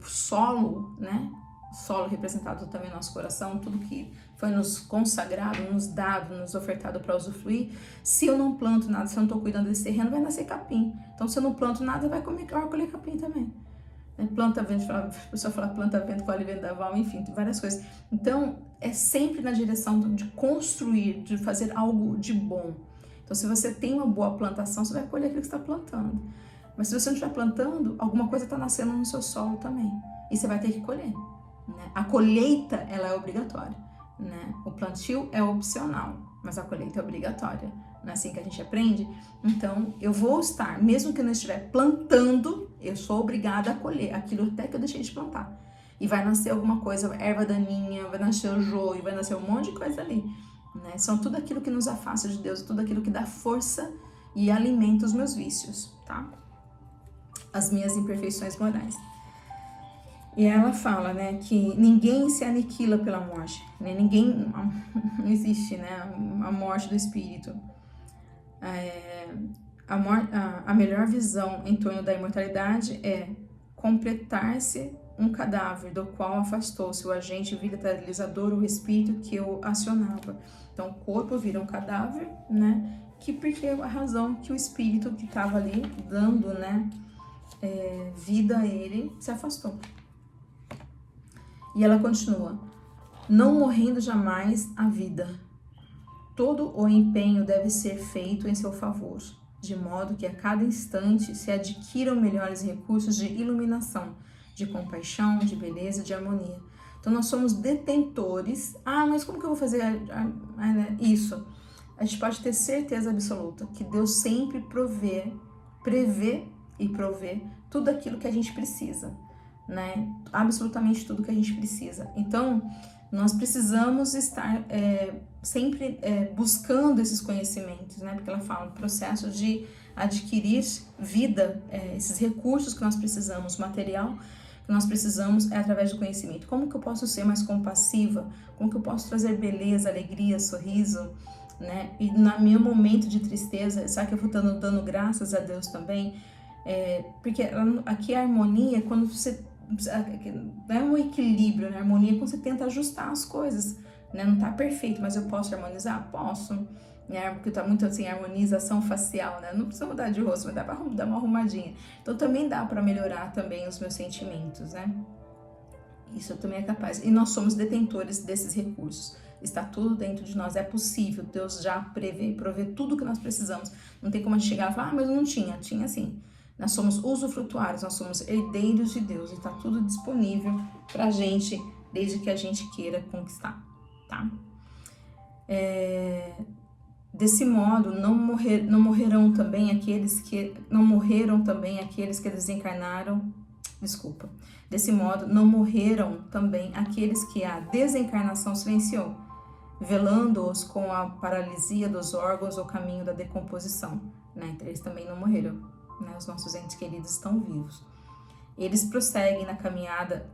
solo, né? O solo representado também no nosso coração, tudo que foi nos consagrado, nos dado, nos ofertado para usufruir. Se eu não planto nada, se eu não estou cuidando desse terreno, vai nascer capim. Então, se eu não planto nada, vai colher capim também. Planta vento, a pessoa fala planta vento, colhe vendaval, enfim, várias coisas. Então, é sempre na direção de construir, de fazer algo de bom. Então, se você tem uma boa plantação, você vai colher aquilo que você está plantando. Mas se você não estiver plantando, alguma coisa está nascendo no seu solo também. E você vai ter que colher. Né? A colheita, ela é obrigatória. Né? O plantio é opcional, mas a colheita é obrigatória. Não é assim que a gente aprende? Então, eu vou estar, mesmo que eu não estiver plantando, eu sou obrigada a colher aquilo até que eu deixei de plantar. E vai nascer alguma coisa, erva daninha, vai nascer o joio, vai nascer um monte de coisa ali. Né? São tudo aquilo que nos afasta de Deus, tudo aquilo que dá força e alimenta os meus vícios, tá? As minhas imperfeições morais. E ela fala, né, que ninguém se aniquila pela morte, né? Não existe, né, a morte do espírito. A melhor visão em torno da imortalidade é completar-se um cadáver do qual afastou-se o agente vitalizador, o espírito que o acionava. Então, o corpo vira um cadáver, né, porque a razão que o espírito que estava ali dando, né, vida a ele se afastou. E ela continua: não morrendo jamais a vida. Todo o empenho deve ser feito em seu favor, de modo que a cada instante se adquiram melhores recursos de iluminação, de compaixão, de beleza, de harmonia. Então nós somos detentores. Mas como que eu vou fazer isso? A gente pode ter certeza absoluta que Deus sempre prevê e provê tudo aquilo que a gente precisa, né? Absolutamente tudo que a gente precisa. Então, nós precisamos estar sempre buscando esses conhecimentos, né? Porque ela fala do processo de adquirir vida, esses recursos que nós precisamos, material que nós precisamos é através do conhecimento. Como que eu posso ser mais compassiva? Como que eu posso trazer beleza, alegria, sorriso, né? E no meu momento de tristeza, será que eu vou dando graças a Deus também? Porque aqui a harmonia é quando você... é um equilíbrio, né? A harmonia é quando você tenta ajustar as coisas, né? Não tá perfeito, mas eu posso harmonizar? Posso, né? Porque tá muito assim, harmonização facial, né? Não precisa mudar de rosto, mas dá pra dar uma arrumadinha. Então também dá pra melhorar também os meus sentimentos, né? Isso também é capaz. E nós somos detentores desses recursos. Está tudo dentro de nós, é possível. Deus já provê tudo que nós precisamos. Não tem como a gente chegar e falar, mas eu não tinha. Tinha sim. Nós somos usufrutuários, nós somos herdeiros de Deus e está tudo disponível para a gente, desde que a gente queira conquistar, tá? Desse modo, não morreram também aqueles que desencarnaram. Desculpa. Desse modo, não morreram também aqueles que a desencarnação silenciou, velando-os com a paralisia dos órgãos ou caminho da decomposição, né? Então, eles também não morreram. Né, os nossos entes queridos estão vivos. Eles prosseguem na caminhada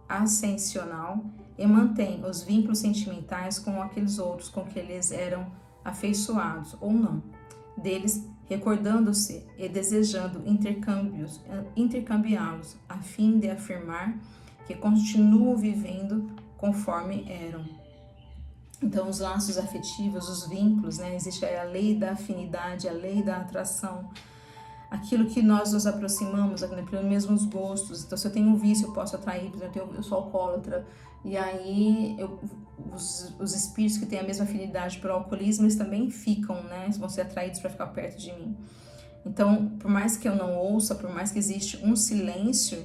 ascensional e mantêm os vínculos sentimentais com aqueles outros com que eles eram afeiçoados ou não, deles recordando-se e desejando intercambiá-los, a fim de afirmar que continuam vivendo conforme eram. Então, os laços afetivos, os vínculos, né? Existe a lei da afinidade, a lei da atração, aquilo que nós nos aproximamos, né, pelos mesmos gostos. Então, se eu tenho um vício, eu posso atrair, por exemplo, eu sou alcoólatra, e aí os espíritos que têm a mesma afinidade pelo alcoolismo, eles também ficam, né, vão ser atraídos para ficar perto de mim. Então, por mais que eu não ouça, por mais que existe um silêncio,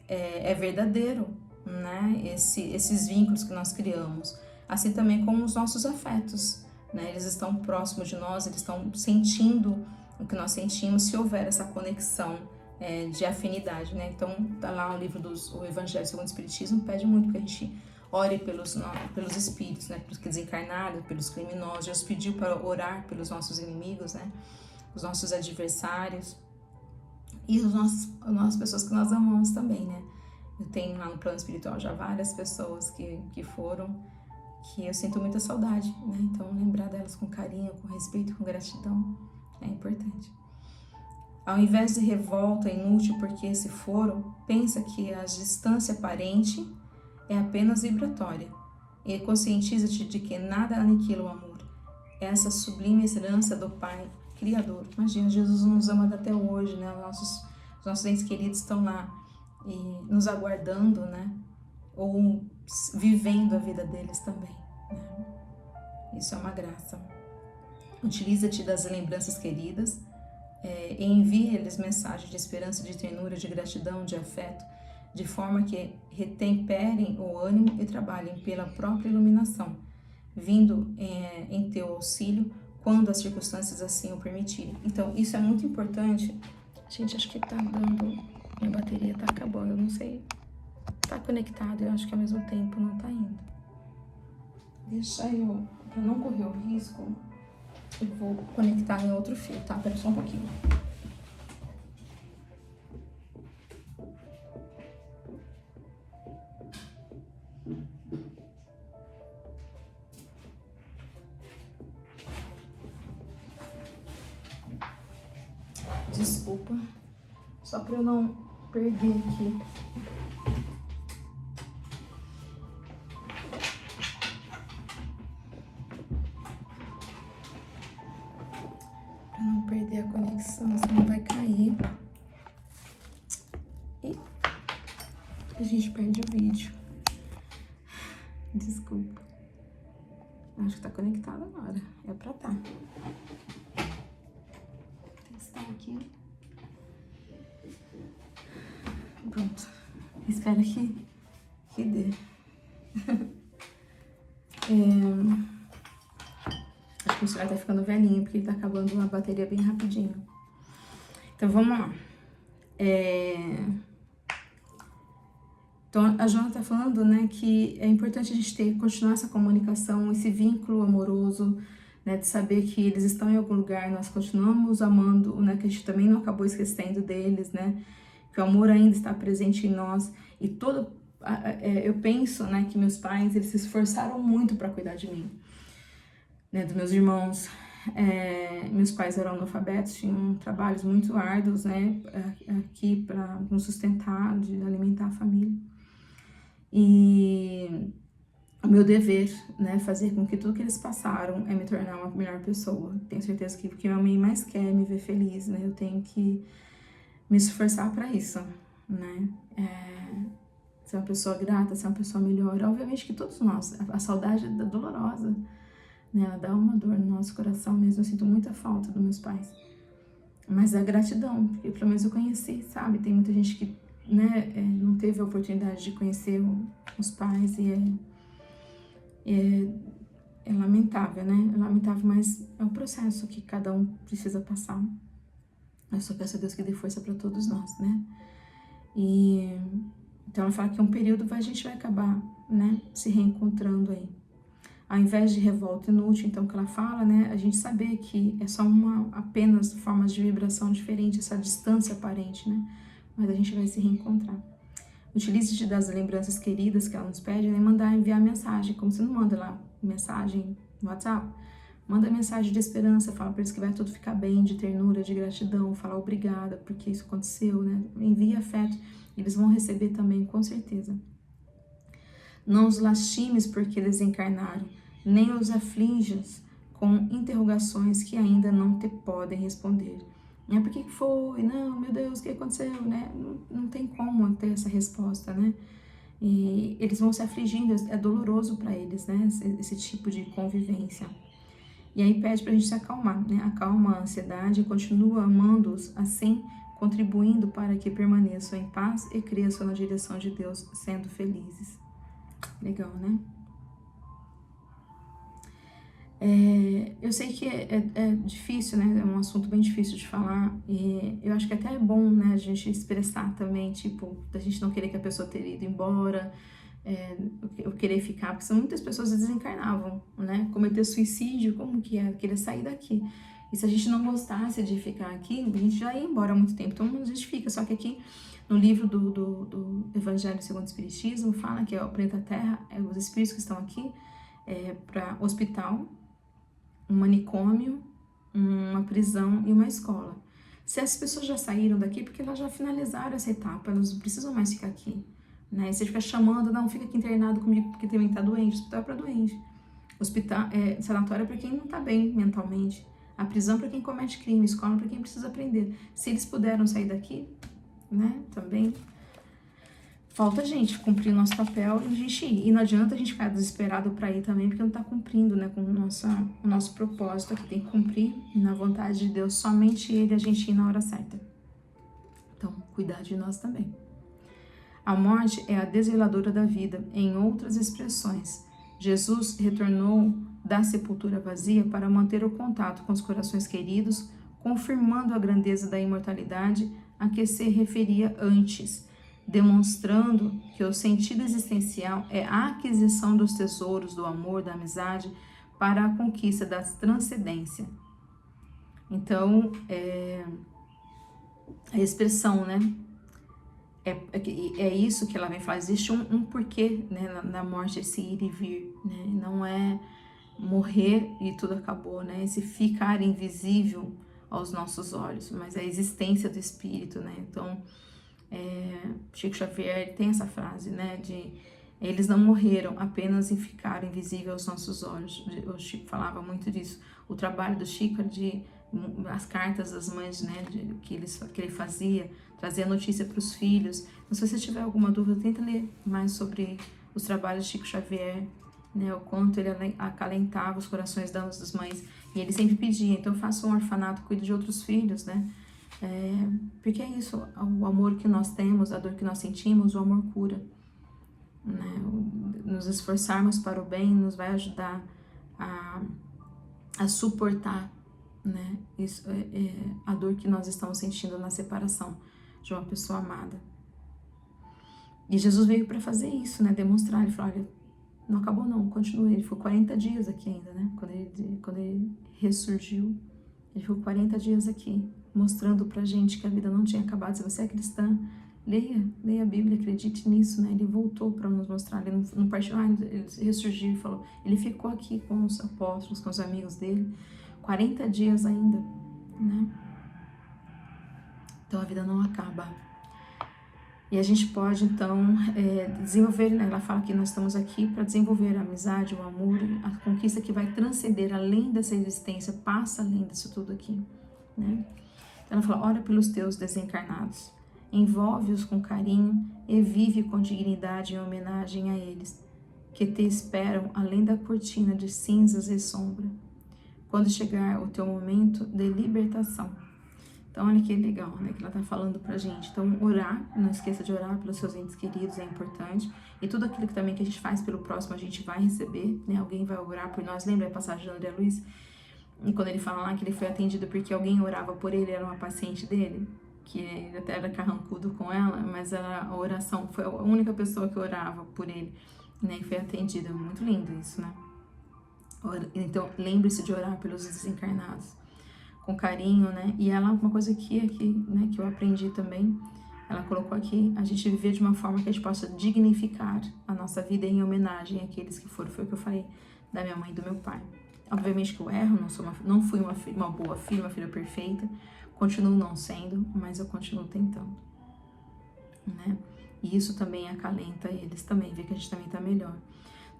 é verdadeiro, né, esses vínculos que nós criamos. Assim também como os nossos afetos, né, eles estão próximos de nós, eles estão sentindo o que nós sentimos se houver essa conexão de afinidade, né? Então, tá lá o livro o Evangelho segundo o Espiritismo, pede muito que a gente ore pelos espíritos, né? Pelos que desencarnaram, pelos criminosos. Jesus pediu para orar pelos nossos inimigos, né? Os nossos adversários e as pessoas que nós amamos também, né? Eu tenho lá no plano espiritual já várias pessoas que foram, que eu sinto muita saudade, né? Então, lembrar delas com carinho, com respeito, com gratidão é importante. Ao invés de revolta inútil porque se foram, pensa que a distância aparente é apenas vibratória, e conscientiza-te de que nada aniquila o amor. Essa sublime herança do Pai Criador. Imagina, Jesus nos ama até hoje, né? Os nossos entes queridos estão lá e nos aguardando, né? Ou vivendo a vida deles também, né? Isso é uma graça. Utiliza-te das lembranças queridas e envia-lhes mensagem de esperança, de ternura, de gratidão, de afeto, de forma que retemperem o ânimo e trabalhem pela própria iluminação, vindo em teu auxílio quando as circunstâncias assim o permitirem. Então, isso é muito importante. Gente, acho que tá dando... Minha bateria tá acabando, eu não sei. Tá conectado, eu acho que ao mesmo tempo não tá indo. Deixa eu... Pra não correr o risco, eu vou conectar em outro fio, tá? Pera só um pouquinho. Desculpa, só para eu não perder aqui. Para não perder a conexão, senão vai cair. E a gente perde o vídeo. Desculpa. Acho que tá conectado agora. É pra tá. Testar aqui. Pronto. Espero que dê. Acho que o celular tá ficando velhinho, porque ele tá acabando a bateria bem rapidinho. Então, vamos lá. Então, a Joana tá falando, né, que é importante a gente continuar essa comunicação, esse vínculo amoroso, né, de saber que eles estão em algum lugar, nós continuamos amando, né, que a gente também não acabou esquecendo deles, né, que o amor ainda está presente em nós. E eu penso, né, que meus pais, eles se esforçaram muito para cuidar de mim, né, dos meus irmãos. Meus pais eram analfabetos, tinham trabalhos muito árduos, né, aqui para nos sustentar, de alimentar a família. E o meu dever, né, fazer com que tudo que eles passaram me tornar uma melhor pessoa. Tenho certeza que o que minha mãe mais quer é me ver feliz, né, eu tenho que me esforçar para isso, né, ser uma pessoa grata, ser uma pessoa melhor. Obviamente que todos nós, a saudade é dolorosa, né, ela dá uma dor no nosso coração mesmo, eu sinto muita falta dos meus pais. Mas a gratidão, porque pelo menos eu conheci, sabe, tem muita gente que, né, não teve a oportunidade de conhecer os pais e é lamentável, né, é lamentável, mas é um processo que cada um precisa passar. Eu só peço a Deus que dê força para todos nós, né, então ela fala que um período a gente vai acabar, né, se reencontrando aí. Ao invés de revolta inútil, então, que ela fala, né, a gente saber que é só apenas formas de vibração diferentes, essa distância aparente, né, mas a gente vai se reencontrar. Utilize-te das lembranças queridas que ela nos pede, né, enviar mensagem, como você não manda lá mensagem no WhatsApp, manda mensagem de esperança, fala para eles que vai tudo ficar bem, de ternura, de gratidão, fala obrigada porque isso aconteceu, né, envia afeto, eles vão receber também, com certeza. Não os lastimes porque eles encarnaram, nem os aflinjas com interrogações que ainda não te podem responder. Por que foi? Não, meu Deus, o que aconteceu? Né? Não tem como ter essa resposta, né? E eles vão se afligindo, é doloroso para eles, né? Esse tipo de convivência. E aí pede pra gente se acalmar, né? Acalma a ansiedade e continua amando-os, assim contribuindo para que permaneçam em paz e cresçam na direção de Deus, sendo felizes. Legal, né? Eu sei que é difícil, né? É um assunto bem difícil de falar. E eu acho que até é bom, né? A gente expressar também, tipo, da gente não querer que a pessoa tenha ido embora, eu querer ficar, porque muitas pessoas desencarnavam, né? Cometer suicídio, como que é? Querer sair daqui. E se a gente não gostasse de ficar aqui, a gente já ia embora há muito tempo. Então a gente fica. Só que aqui no livro do Evangelho segundo o Espiritismo fala que o planeta Terra, os espíritos que estão aqui, para hospital, um manicômio, uma prisão e uma escola. Se as pessoas já saíram daqui, porque elas já finalizaram essa etapa, elas não precisam mais ficar aqui, né? E você fica chamando, não, fica aqui internado comigo porque também tá doente. O hospital é para doente. Sanatório é para quem não tá bem mentalmente. A prisão para quem comete crime, escola para quem precisa aprender. Se eles puderam sair daqui, né, também falta a gente cumprir o nosso papel e a gente ir. E não adianta a gente ficar desesperado para ir também, porque não tá cumprindo, né, com o nosso propósito aqui. Tem que cumprir na vontade de Deus, somente Ele, a gente ir na hora certa. Então, cuidar de nós também. A morte é a desveladora da vida. Em outras expressões, Jesus retornou da sepultura vazia para manter o contato com os corações queridos, confirmando a grandeza da imortalidade a que se referia antes, demonstrando que o sentido existencial é a aquisição dos tesouros do amor, da amizade, para a conquista da transcendência. Então, a expressão, né? É isso que ela vem falar. Existe um porquê, né, na morte, esse ir e vir, né? Não é morrer e tudo acabou, né? Esse ficar invisível aos nossos olhos, mas a existência do espírito, né? Então, Chico Xavier tem essa frase, né? De eles não morreram apenas em ficar invisível aos nossos olhos. O Chico falava muito disso. O trabalho do Chico era as cartas das mães, né? Que ele fazia, trazer a notícia para os filhos. Então, se você tiver alguma dúvida, tenta ler mais sobre os trabalhos de Chico Xavier, né? O quanto ele acalentava os corações das mães. E ele sempre pedia, então faça um orfanato, cuide de outros filhos, né? Porque é isso, o amor que nós temos, a dor que nós sentimos, o amor cura, né? Nos esforçarmos para o bem nos vai ajudar a suportar, né? Isso a dor que nós estamos sentindo na separação de uma pessoa amada. E Jesus veio para fazer isso, né? Demonstrar. Ele falou: olha, não acabou não, continua. Ele ficou 40 dias aqui ainda, né? Quando ele ressurgiu, ele ficou 40 dias aqui, mostrando pra gente que a vida não tinha acabado. Se você é cristã, leia a Bíblia, acredite nisso, né? Ele voltou para nos mostrar. Ele não partiu, ele ressurgiu e falou. Ele ficou aqui com os apóstolos, com os amigos dele, 40 dias ainda, né? Então a vida não acaba. E a gente pode, então, desenvolver, né? Ela fala que nós estamos aqui para desenvolver a amizade, o amor, a conquista que vai transcender além dessa existência, passa além disso tudo aqui, né? Então ela fala: ora pelos teus desencarnados, envolve-os com carinho e vive com dignidade em homenagem a eles, que te esperam além da cortina de cinzas e sombra, quando chegar o teu momento de libertação. Então, olha que legal, né, que ela tá falando pra gente. Então, orar, não esqueça de orar pelos seus entes queridos, é importante. E tudo aquilo que também que a gente faz pelo próximo, a gente vai receber, né? Alguém vai orar por nós. Lembra a passagem de André Luiz? E quando ele fala lá que ele foi atendido porque alguém orava por ele, era uma paciente dele, que ele até era carrancudo com ela, mas a oração foi a única pessoa que orava por ele, né? E foi atendida. Muito lindo isso, né? Então, lembre-se de orar pelos desencarnados com carinho, né? E ela, uma coisa né, que eu aprendi também, ela colocou aqui, a gente viver de uma forma que a gente possa dignificar a nossa vida em homenagem àqueles que foram. Foi o que eu falei da minha mãe e do meu pai. Obviamente que eu erro, não fui uma boa filha, uma filha perfeita, continuo não sendo, mas eu continuo tentando, né? E isso também acalenta eles também, vê que a gente também tá melhor.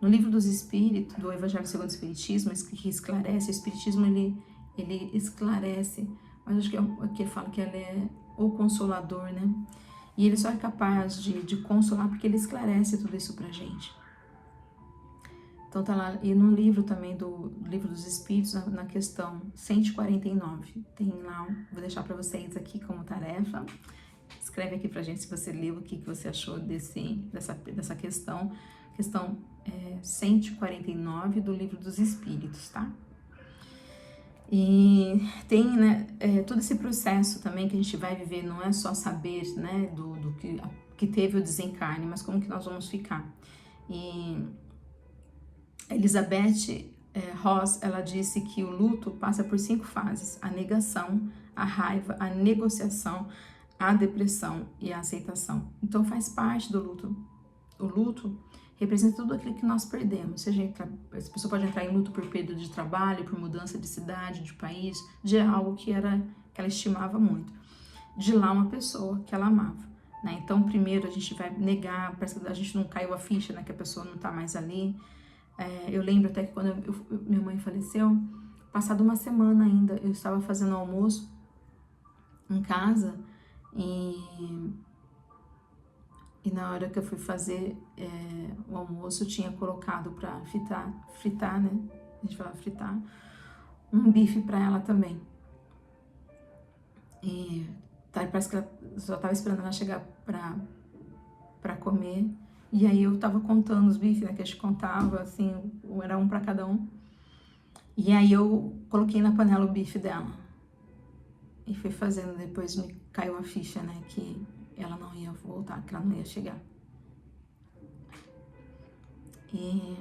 No livro dos Espíritos, do Evangelho segundo o Espiritismo, que esclarece, o Espiritismo ele esclarece, mas acho que ele fala que ele é o consolador, né? E ele só é capaz de consolar porque ele esclarece tudo isso pra gente. Então tá lá, e no livro também do Livro dos Espíritos, na questão 149, tem lá, vou deixar para vocês aqui como tarefa. Escreve aqui pra gente se você leu, o que você achou dessa questão. Questão 149 do Livro dos Espíritos, tá? E tem, né, todo esse processo também que a gente vai viver, não é só saber, né, do que teve o desencarne, mas como que nós vamos ficar. E Elizabeth Ross, ela disse que o luto passa por 5 fases: a negação, a raiva, a negociação, a depressão e a aceitação. Então faz parte do luto. O luto representa tudo aquilo que nós perdemos. Essa pessoa pode entrar em luto por perda de trabalho, por mudança de cidade, de país, de algo que ela estimava muito. De lá uma pessoa que ela amava. né? Então, primeiro a gente vai negar, parece que a gente não caiu a ficha, né? Que a pessoa não tá mais ali. Eu lembro até que quando minha mãe faleceu, passado uma semana ainda, eu estava fazendo almoço em casa e na hora que eu fui fazer o almoço, eu tinha colocado para fritar, né? A gente fala fritar, um bife para ela também. E parece que ela só tava esperando ela chegar pra comer. E aí eu tava contando os bifes, né? Que a gente contava, assim, era um para cada um. E aí eu coloquei na panela o bife dela. E fui fazendo, depois me caiu a ficha, né? Que ela não ia voltar, que ela não ia chegar. E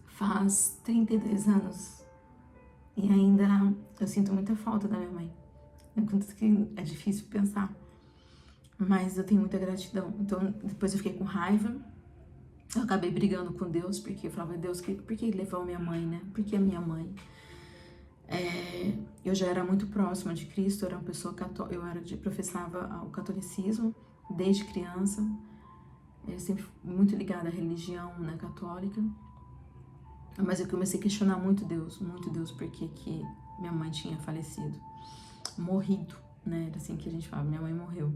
faz 32 anos. E ainda eu sinto muita falta da minha mãe. Que é difícil pensar. Mas eu tenho muita gratidão. Então, depois eu fiquei com raiva. Eu acabei brigando com Deus, porque eu falava, Deus, por que levou minha mãe, né? Por que a minha mãe? Eu já era muito próxima de Cristo, eu era uma pessoa católica, professava o catolicismo desde criança. Eu sempre fui muito ligada à religião, né, católica. Mas eu comecei a questionar muito Deus, por que minha mãe tinha falecido. Morrido, né? Era assim que a gente falava, minha mãe morreu.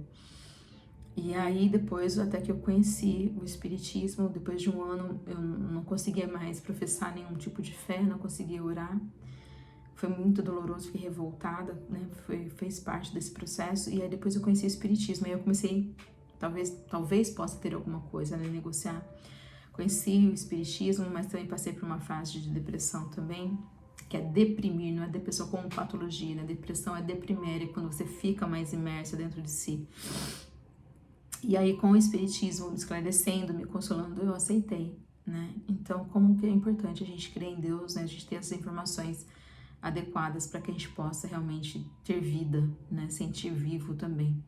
E aí depois, até que eu conheci o Espiritismo, depois de um ano eu não conseguia mais professar nenhum tipo de fé, não conseguia orar. Foi muito doloroso, fiquei revoltada, né? Fez parte desse processo. E aí depois eu conheci o Espiritismo, aí eu comecei, talvez possa ter alguma coisa, né? Negociar. Conheci o Espiritismo, mas também passei por uma fase de depressão também, que é deprimir, não é depressão como patologia, né? Depressão é deprimir, é quando você fica mais imersa dentro de si. E aí, com o Espiritismo me esclarecendo, me consolando, eu aceitei, né? Então, como que é importante a gente crer em Deus, né? A gente ter essas informações adequadas para que a gente possa realmente ter vida, né? Sentir vivo também.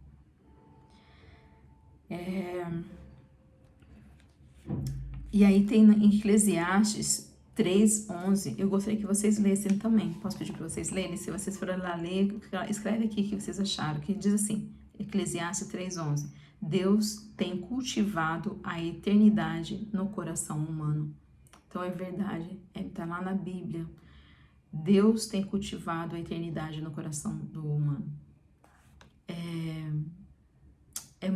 E aí tem em Eclesiastes 3:11, eu gostaria que vocês lessem também. Posso pedir para vocês lerem? Se vocês forem lá ler, escreve aqui o que vocês acharam, que diz assim, Eclesiastes 3:11. Deus tem cultivado a eternidade no coração humano. Então é verdade, está lá na Bíblia. Deus tem cultivado a eternidade no coração do humano. É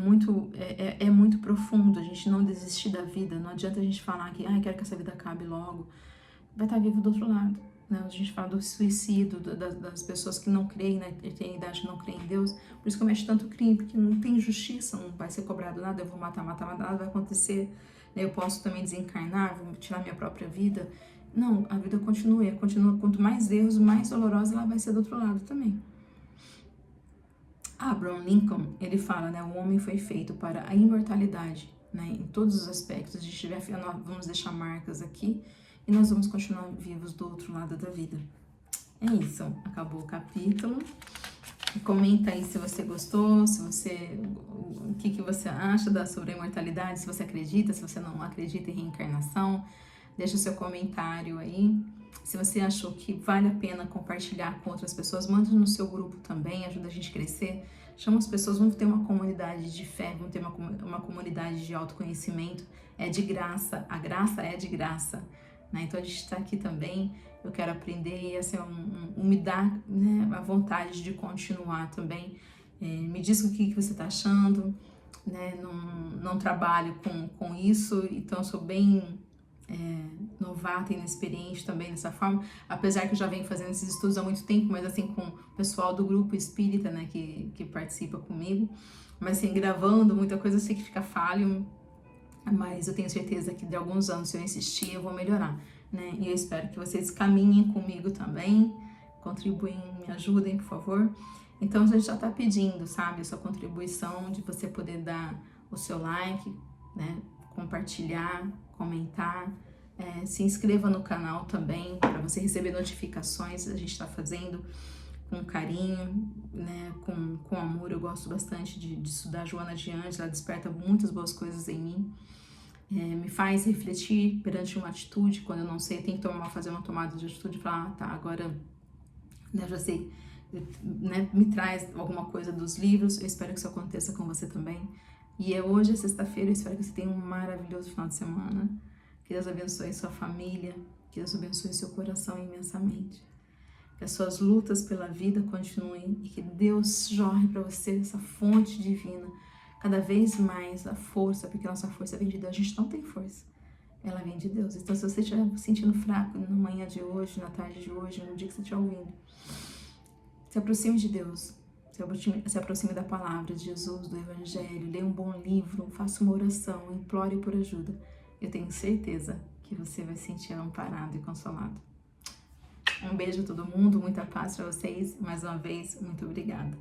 muito profundo a gente não desistir da vida. Não adianta a gente falar que quero que essa vida acabe logo. Vai estar vivo do outro lado. Né? A gente fala do suicídio, das pessoas que não creem na eternidade, não creem em Deus. Por isso comete tanto crime, porque não tem justiça, não vai ser cobrado nada, eu vou matar, nada vai acontecer. Eu posso também desencarnar, vou tirar minha própria vida. Não, a vida continua. Quanto mais erros, mais dolorosa ela vai ser do outro lado também. Abraham Lincoln, ele fala, né, o homem foi feito para a imortalidade, né, em todos os aspectos. A gente nós vamos deixar marcas aqui e nós vamos continuar vivos do outro lado da vida. É isso, acabou o capítulo. Comenta aí se você gostou, o que você acha sobre a imortalidade, se você acredita, se você não acredita em reencarnação. Deixa o seu comentário aí. Se você achou que vale a pena compartilhar com outras pessoas, manda no seu grupo também, ajuda a gente a crescer. Chama as pessoas, vamos ter uma comunidade de fé, vamos ter uma comunidade de autoconhecimento. É de graça, a graça é de graça. Né? Então a gente está aqui também, eu quero aprender e assim, me dá, né, a vontade de continuar também. Me diz o que você está achando, né? Não trabalho com isso, então eu sou bem novata e inexperiente também dessa forma, apesar que eu já venho fazendo esses estudos há muito tempo, mas assim com o pessoal do grupo espírita, né, que participa comigo, mas assim, gravando muita coisa, eu sei que fica falho, mas eu tenho certeza que de alguns anos, se eu insistir, eu vou melhorar, né, e eu espero que vocês caminhem comigo também, contribuem, me ajudem, por favor. Então a gente já tá pedindo, sabe, a sua contribuição, de você poder dar o seu like, né, compartilhar, comentar, se inscreva no canal também para você receber notificações. A gente está fazendo com carinho, né, com amor. Eu gosto bastante de estudar Joana de Ângeles, ela desperta muitas boas coisas em mim, me faz refletir perante uma atitude. Quando eu não sei, eu tenho que fazer uma tomada de atitude e falar, tá, agora, né, já sei né, me traz alguma coisa dos livros. Eu espero que isso aconteça com você também. E hoje é sexta-feira, eu espero que você tenha um maravilhoso final de semana. Que Deus abençoe sua família, que Deus abençoe seu coração imensamente. Que as suas lutas pela vida continuem e que Deus jorre para você essa fonte divina, cada vez mais a força, porque a nossa força vem de Deus. A gente não tem força, ela vem de Deus. Então, se você estiver se sentindo fraco na manhã de hoje, na tarde de hoje, no dia que você estiver ouvindo, se aproxime de Deus, se aproxime da palavra de Jesus, do Evangelho, leia um bom livro, faça uma oração, implore por ajuda. Eu tenho certeza que você vai se sentir amparado e consolado. Um beijo a todo mundo, muita paz para vocês. Mais uma vez, muito obrigada.